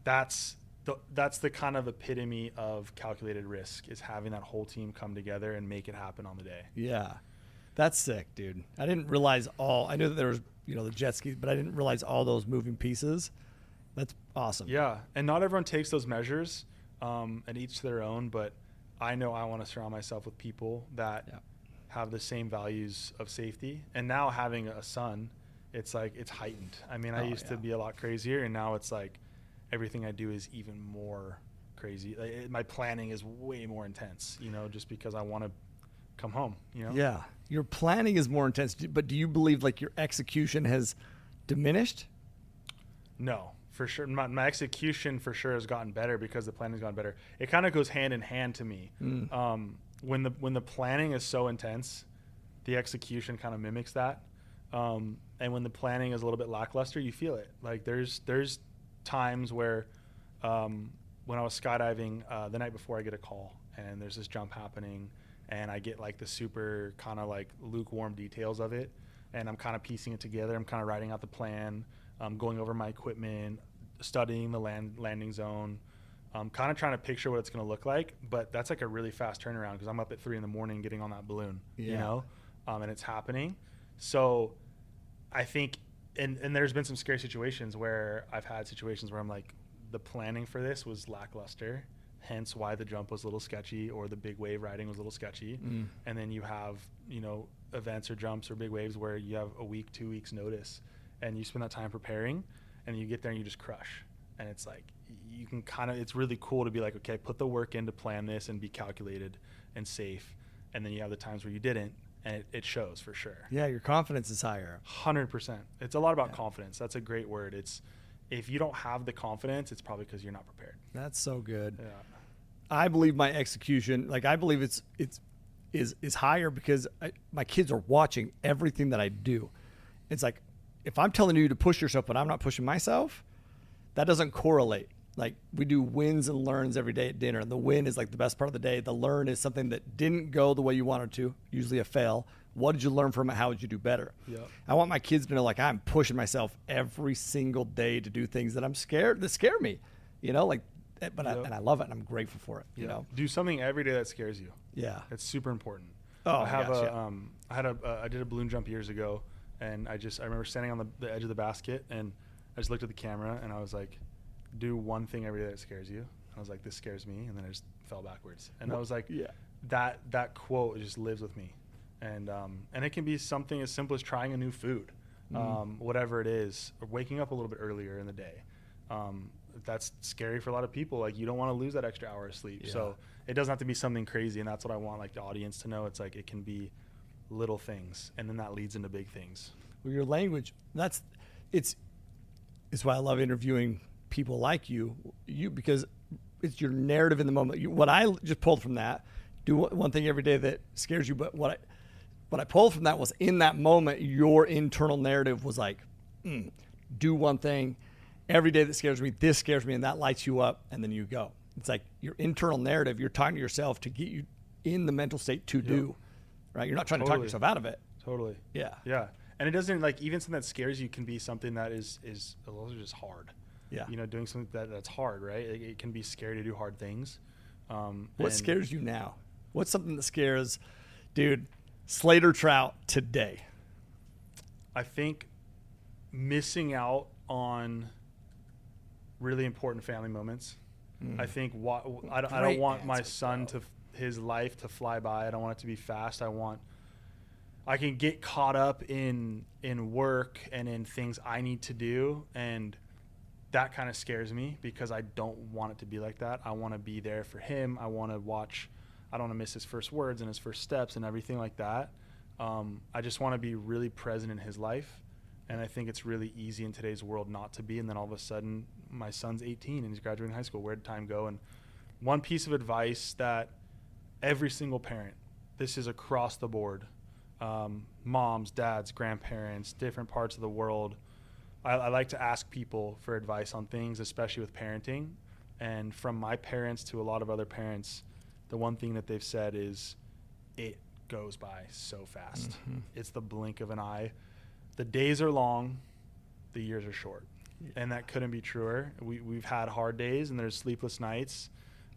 that's the kind of epitome of calculated risk, is having that whole team come together and make it happen on the day. Yeah. That's sick, dude. I didn't realize I knew that there was, the jet skis, but I didn't realize all those moving pieces. That's awesome. Yeah. And not everyone takes those measures, and each to their own, but I know I want to surround myself with people that have the same values of safety. And now having a son, it's like, it's heightened. I mean, I used to be a lot crazier, and now it's like everything I do is even more crazy. My planning is way more intense, just because I want to come home, Yeah. Your planning is more intense, but do you believe like your execution has diminished? No, for sure. My execution for sure has gotten better because the planning has gotten better. It kind of goes hand in hand to me. When the planning is so intense, the execution kind of mimics that. And when the planning is a little bit lackluster, you feel it. Like there's times where when I was skydiving, the night before I get a call and there's this jump happening, and I get like the super kind of like lukewarm details of it, and I'm kind of piecing it together. I'm kind of writing out the plan, going over my equipment, studying the landing zone, kind of trying to picture what it's going to look like. But that's like a really fast turnaround because I'm up at 3 a.m. getting on that balloon, and it's happening. So I think, and there's been some scary situations where I've had situations where I'm like, the planning for this was lackluster, hence why the jump was a little sketchy or the big wave riding was a little sketchy. And then you have, events or jumps or big waves where you have a week, 2 weeks notice, and you spend that time preparing, and you get there and you just crush. And it's like, you can it's really cool to be like, okay, put the work in to plan this and be calculated and safe. And then you have the times where you didn't, and it shows for sure. Yeah, your confidence is higher. 100%. It's a lot about confidence. That's a great word. if you don't have the confidence, it's probably because you're not prepared. That's so good. Yeah. I believe my execution, like I believe is higher because my kids are watching everything that I do. It's like, if I'm telling you to push yourself, but I'm not pushing myself, that doesn't correlate. Like, we do wins and learns every day at dinner. And the win is like the best part of the day. The learn is something that didn't go the way you wanted to, usually a fail. What did you learn from it? How would you do better? Yep. I want my kids to know, like, I'm pushing myself every single day to do things that that scare me, like, but Yep. I love it and I'm grateful for it, you know? Do something every day that scares you. Yeah. It's super important. Oh, I did a balloon jump years ago, and I remember standing on the edge of the basket, and I just looked at the camera and I was like, do one thing every day that scares you. I was like, this scares me. And then I just fell backwards. And I was like, that quote just lives with me. And it can be something as simple as trying a new food, whatever it is, or waking up a little bit earlier in the day. That's scary for a lot of people. Like, you don't want to lose that extra hour of sleep. Yeah. So it doesn't have to be something crazy. And that's what I want, like, the audience to know. It's like, it can be little things, and then that leads into big things. Well, your language, it's why I love interviewing people like you because it's your narrative in the moment. What I just pulled from that, do one thing every day that scares you. But what I pulled from that was, in that moment, your internal narrative was like, do one thing every day that scares me. This scares me, and that lights you up, and then you go. It's like your internal narrative. You're talking to yourself to get you in the mental state to do, right? You're not trying to talk yourself out of it. Totally. Yeah. Yeah. And it doesn't, like, even something that scares you can be something that is a little just hard. Yeah. Doing something that's hard, right? It can be scary to do hard things. What scares you now? What's something that scares, dude, Slater Trout today? I think missing out really important family moments. I think I don't want my son his life to fly by. I don't want it to be fast. I can get caught up in work and in things I need to do, and that kind of scares me because I don't want it to be like that. I want to be there for him. I want to watch. I don't want to miss his first words and his first steps and everything like that. I just want to be really present in his life. And I think it's really easy in today's world not to be. And then all of a sudden, my son's 18 and he's graduating high school. Where'd time go? And one piece of advice that every single parent, this is across the board, moms, dads, grandparents, different parts of the world, I like to ask people for advice on things, especially with parenting. And from my parents to a lot of other parents, the one thing that they've said is, it goes by so fast. Mm-hmm. It's the blink of an eye. The days are long, the years are short. Yeah. And that couldn't be truer. We've had hard days and there's sleepless nights.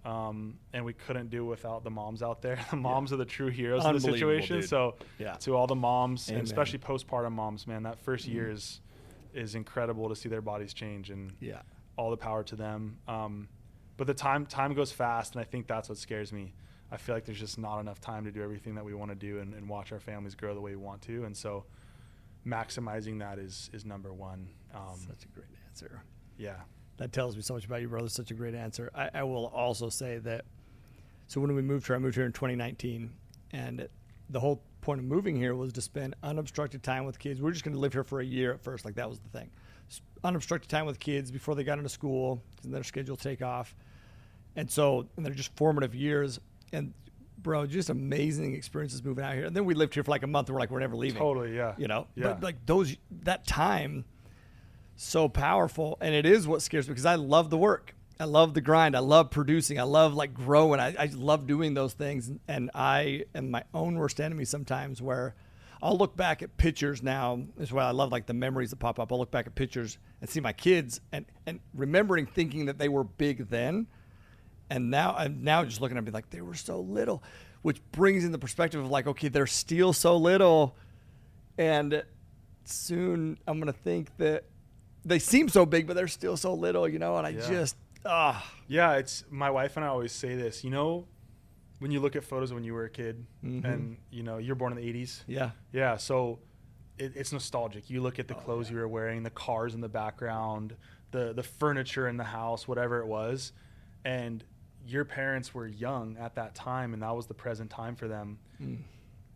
And we couldn't do without the moms out there. The moms are the true heroes of the situation. Dude. So to all the moms, and especially postpartum moms, man, that first year is incredible to see their bodies change, and all the power to them. But the time goes fast, and I think that's what scares me. I feel like there's just not enough time to do everything that we want to do and watch our families grow the way we want to. And so maximizing that is number one. Such a great answer. Yeah. That tells me so much about you, brother. Such a great answer. I will also say that, so when we moved here, I moved here in 2019, and the whole point of moving here was to spend unobstructed time with kids. We were just going to live here for a year at first. Like, that was the thing. Unobstructed time with kids before they got into school, because their schedule take off. And they're just formative years. And, bro, just amazing experiences moving out here. And then we lived here for like a month, and we're never leaving. Totally, yeah. Yeah. But like that time, so powerful. And it is what scares me, because I love the work. I love the grind. I love producing. I love like growing. I love doing those things. And I am my own worst enemy sometimes, where I'll look back at pictures now. That's why I love like the memories that pop up. I'll look back at pictures and see my kids and remembering thinking that they were big then. And now I'm just looking at me like, they were so little, which brings in the perspective of like, okay, they're still so little. And soon I'm going to think that they seem so big, but they're still so little, and Yeah, it's my wife and I always say this, when you look at photos when you were a kid, and you're born in the 80s. Yeah. So it's nostalgic. You look at the clothes you were wearing, the cars in the background, the furniture in the house, whatever it was. And your parents were young at that time, and that was the present time for them.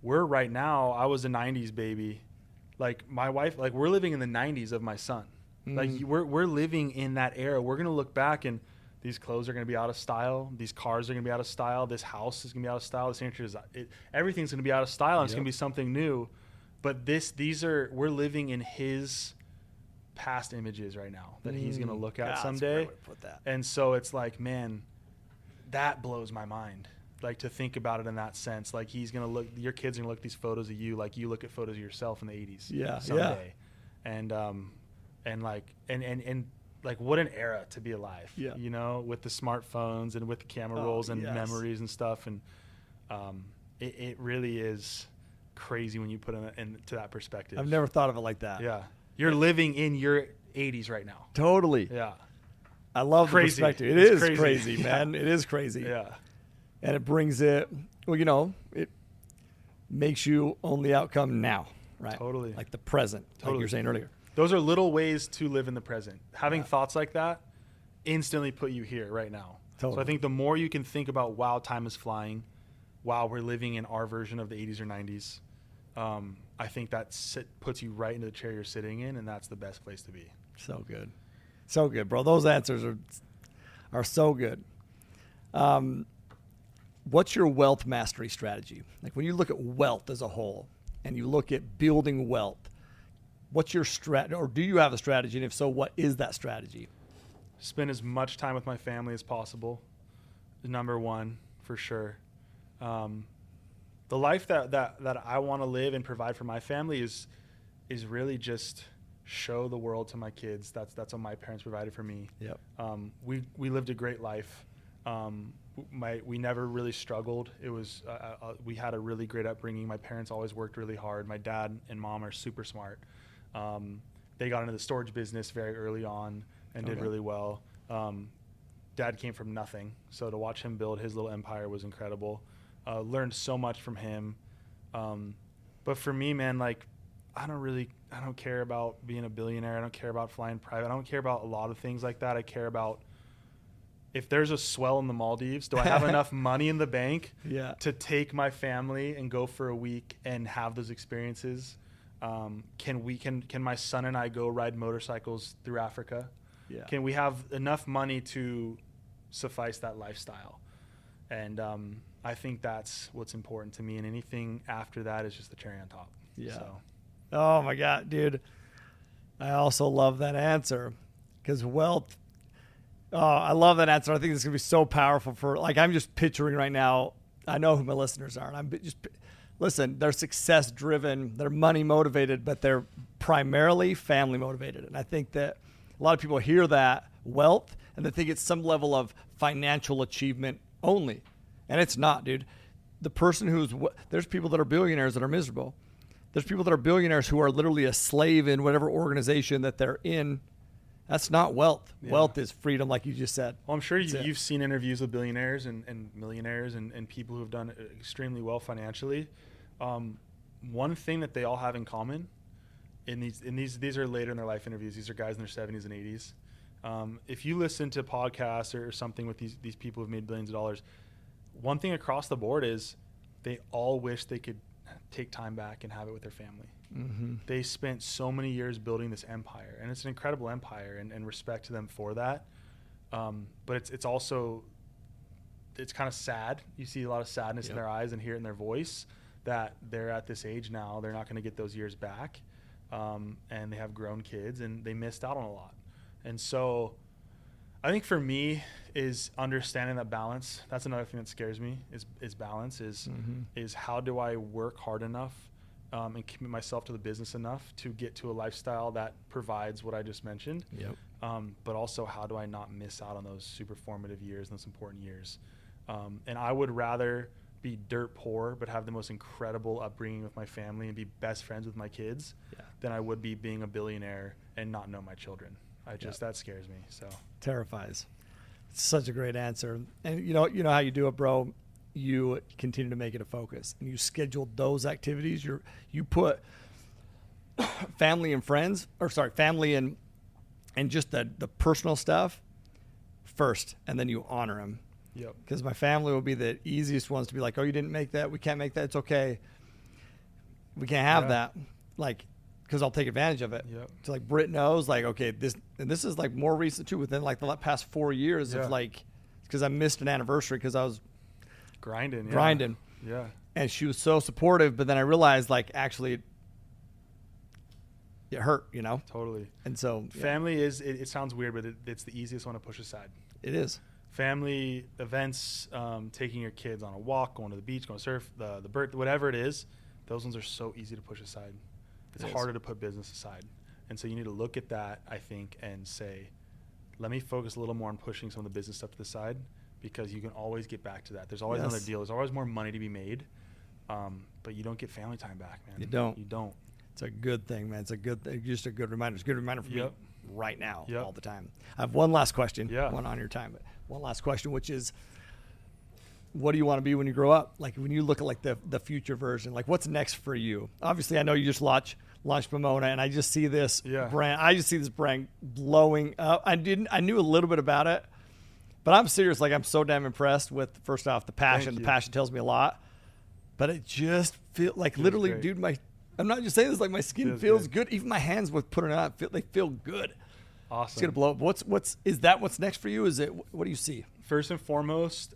We're I was a 90s baby. Like, my wife, like, we're living in the 90s of my son. Like we're living in that era. We're gonna look back and these clothes are gonna be out of style. These cars are gonna be out of style. This house is gonna be out of style. This interior everything's gonna be out of style. And It's gonna be something new. But we're living in his past images right now that he's gonna look at someday. That's a great way to put that. And so it's like, man, that blows my mind. Like to think about it in that sense. Like your kids are gonna look at these photos of you like you look at photos of yourself in the 80s someday. And like what an era to be alive. Yeah. You know, with the smartphones and with the camera rolls and memories and stuff. And it really is crazy when you put it into that perspective. I've never thought of it like that. Yeah. You're living in your 80s right now. Totally. Yeah. I love the perspective. It's crazy, man. It is crazy. Yeah. And it brings it, it makes you own the outcome now, right? Totally. Like the present, like you were saying earlier. Those are little ways to live in the present. Having thoughts like that instantly put you here right now. Totally. So I think the more you can think about, wow, time is flying, wow, we're living in our version of the 80s or 90s, I think that puts you right into the chair you're sitting in, and that's the best place to be. So good. So good, bro. Those answers are so good. What's your wealth mastery strategy? Like when you look at wealth as a whole and you look at building wealth, what's your strategy, or do you have a strategy? And if so, what is that strategy? Spend as much time with my family as possible. Number one, for sure. The life that I want to live and provide for my family is really just show the world to my kids. That's what my parents provided for me. Yep. We lived a great life. We never really struggled. It was we had a really great upbringing. My parents always worked really hard. My dad and mom are super smart. They got into the storage business very early on and did really well. Dad came from nothing, so to watch him build his little empire was incredible. Learned so much from him. But for me, man, like I don't care about being a billionaire. I don't care about flying private. I don't care about a lot of things like that. I care about if there's a swell in the Maldives, do I have enough money in the bank to take my family and go for a week and have those experiences? Can my son and I go ride motorcycles through Africa? Yeah. Can we have enough money to suffice that lifestyle? And I think that's what's important to me. And anything after that is just the cherry on top. Yeah. So. Oh my God, dude. I also love that answer because wealth. Oh, I love that answer. I think it's going to be so powerful I'm just picturing right now. I know who my listeners are. And listen, they're success driven, they're money motivated, but they're primarily family motivated. And I think that a lot of people hear that wealth and they think it's some level of financial achievement only. And it's not, dude. The person there's people that are billionaires that are miserable. There's people that are billionaires who are literally a slave in whatever organization that they're in. That's not wealth. Yeah. Wealth is freedom, like you just said. Well, I'm sure you've seen interviews with billionaires and millionaires and people who have done extremely well financially. One thing that they all have in common, these are later in their life interviews. These are guys in their 70s and 80s. If you listen to podcasts or something with these people who've made billions of dollars, one thing across the board is they all wish they could take time back and have it with their family. Mm-hmm. They spent so many years building this empire, and it's an incredible empire, and respect to them for that. But it's also kind of sad. You see a lot of sadness in their eyes and hear it in their voice that they're at this age now. They're not going to get those years back, and they have grown kids, and they missed out on a lot. And so I think for me is understanding that balance. That's another thing that scares me is balance is how do I work hard enough and commit myself to the business enough to get to a lifestyle that provides what I just mentioned. Yep. But also how do I not miss out on those super formative years and those important years? And I would rather be dirt poor but have the most incredible upbringing with my family and be best friends with my kids than I would be being a billionaire and not know my children. That scares me. So terrifies. It's such a great answer. And you know how you do it, bro. You continue to make it a focus, and you schedule those activities. You put family and friends, family and just the personal stuff first, and then you honor them. Yep. Because my family will be the easiest ones to be like, oh, you didn't make that. We can't make that. It's okay. We can't have that. Like, because I'll take advantage of it. Yep. So like Britt knows, like, okay, this is like more recent too, within like the past 4 years of like, because I missed an anniversary because I was grinding. Yeah. And she was so supportive, but then I realized like actually it hurt, you know? Totally. And so family is, it sounds weird, but it's the easiest one to push aside. It is. Family events, taking your kids on a walk, going to the beach, going to surf, the birth, whatever it is, those ones are so easy to push aside. It's harder to put business aside. And so you need to look at that, I think, and say, let me focus a little more on pushing some of the business stuff to the side, because you can always get back to that. There's always another deal. There's always more money to be made. But you don't get family time back, man. You don't. It's a good thing, man. It's a good thing. Just a good reminder. It's a good reminder for me right now, all the time. I have one last question. One on your time, but one last question, which is, what do you want to be when you grow up? Like when you look at like the future version, like what's next for you? Obviously, I know you just launched Momona, and I just see this brand. I just see this brand blowing up. I knew a little bit about it, but I'm serious. Like I'm so damn impressed with, first off, the passion. The passion tells me a lot, but it just feels like literally, dude, I'm not just saying this, like my skin feels good. Even my hands with putting it on, they feel good. Awesome. It's gonna blow up. Is that what's next for you? Is it, what do you see? First and foremost,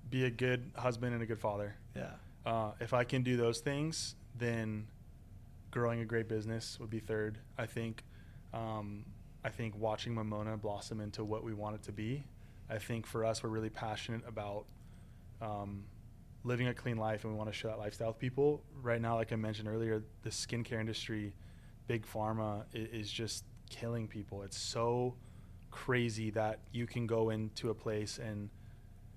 be a good husband and a good father. Yeah. If I can do those things, then growing a great business would be third. I think watching Momona blossom into what we want it to be. I think for us, we're really passionate about living a clean life, and we want to show that lifestyle with people. Right now, like I mentioned earlier, the skincare industry, big pharma, is just killing people. It's so crazy that you can go into a place and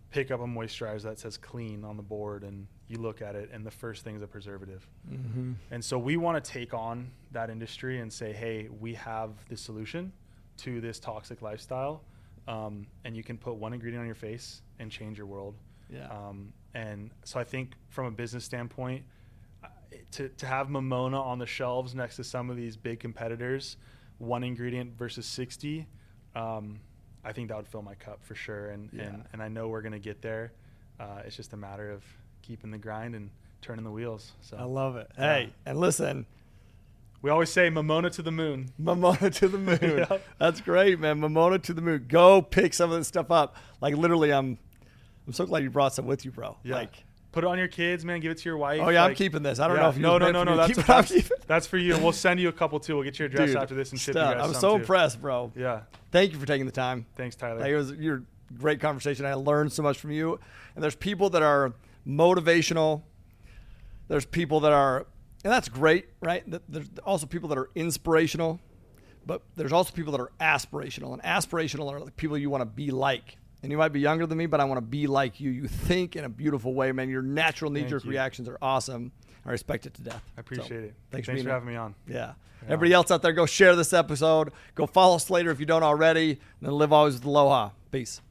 pick up a moisturizer that says clean on the board, and you look at it and the first thing is a preservative. Mm-hmm. And so we want to take on that industry and say, hey, we have the solution to this toxic lifestyle, and you can put one ingredient on your face and change your world. And so I think from a business standpoint, to have Momona on the shelves next to some of these big competitors, one ingredient versus 60, I think that would fill my cup for sure. And I know we're going to get there. It's just a matter of keeping the grind and turning the wheels. So I love it. Hey, and listen, we always say Momona to the moon. Momona to the moon. That's great, man. Momona to the moon. Go pick some of this stuff up. Like literally, I'm so glad you brought some with you, bro. Yeah. Like, put it on your kids, man. Give it to your wife. Oh yeah, I'm keeping this. I don't know if you. No. That's for you. We'll send you a couple too. We'll get your address after this and ship you guys some. I was so impressed, bro. Yeah. Thank you for taking the time. Thanks, Tyler. Like, it was your great conversation. I learned so much from you. And there's people that are motivational. There's people that are, and that's great, right? There's also people that are inspirational, but there's also people that are aspirational. And aspirational are the people you want to be like. And you might be younger than me, but I want to be like you. You think in a beautiful way, man. Your natural knee-jerk reactions are awesome. I respect it to death. I appreciate it. Thanks for having me on. Yeah. Everybody else out there, go share this episode. Go follow Slater if you don't already. And then live always with aloha. Peace.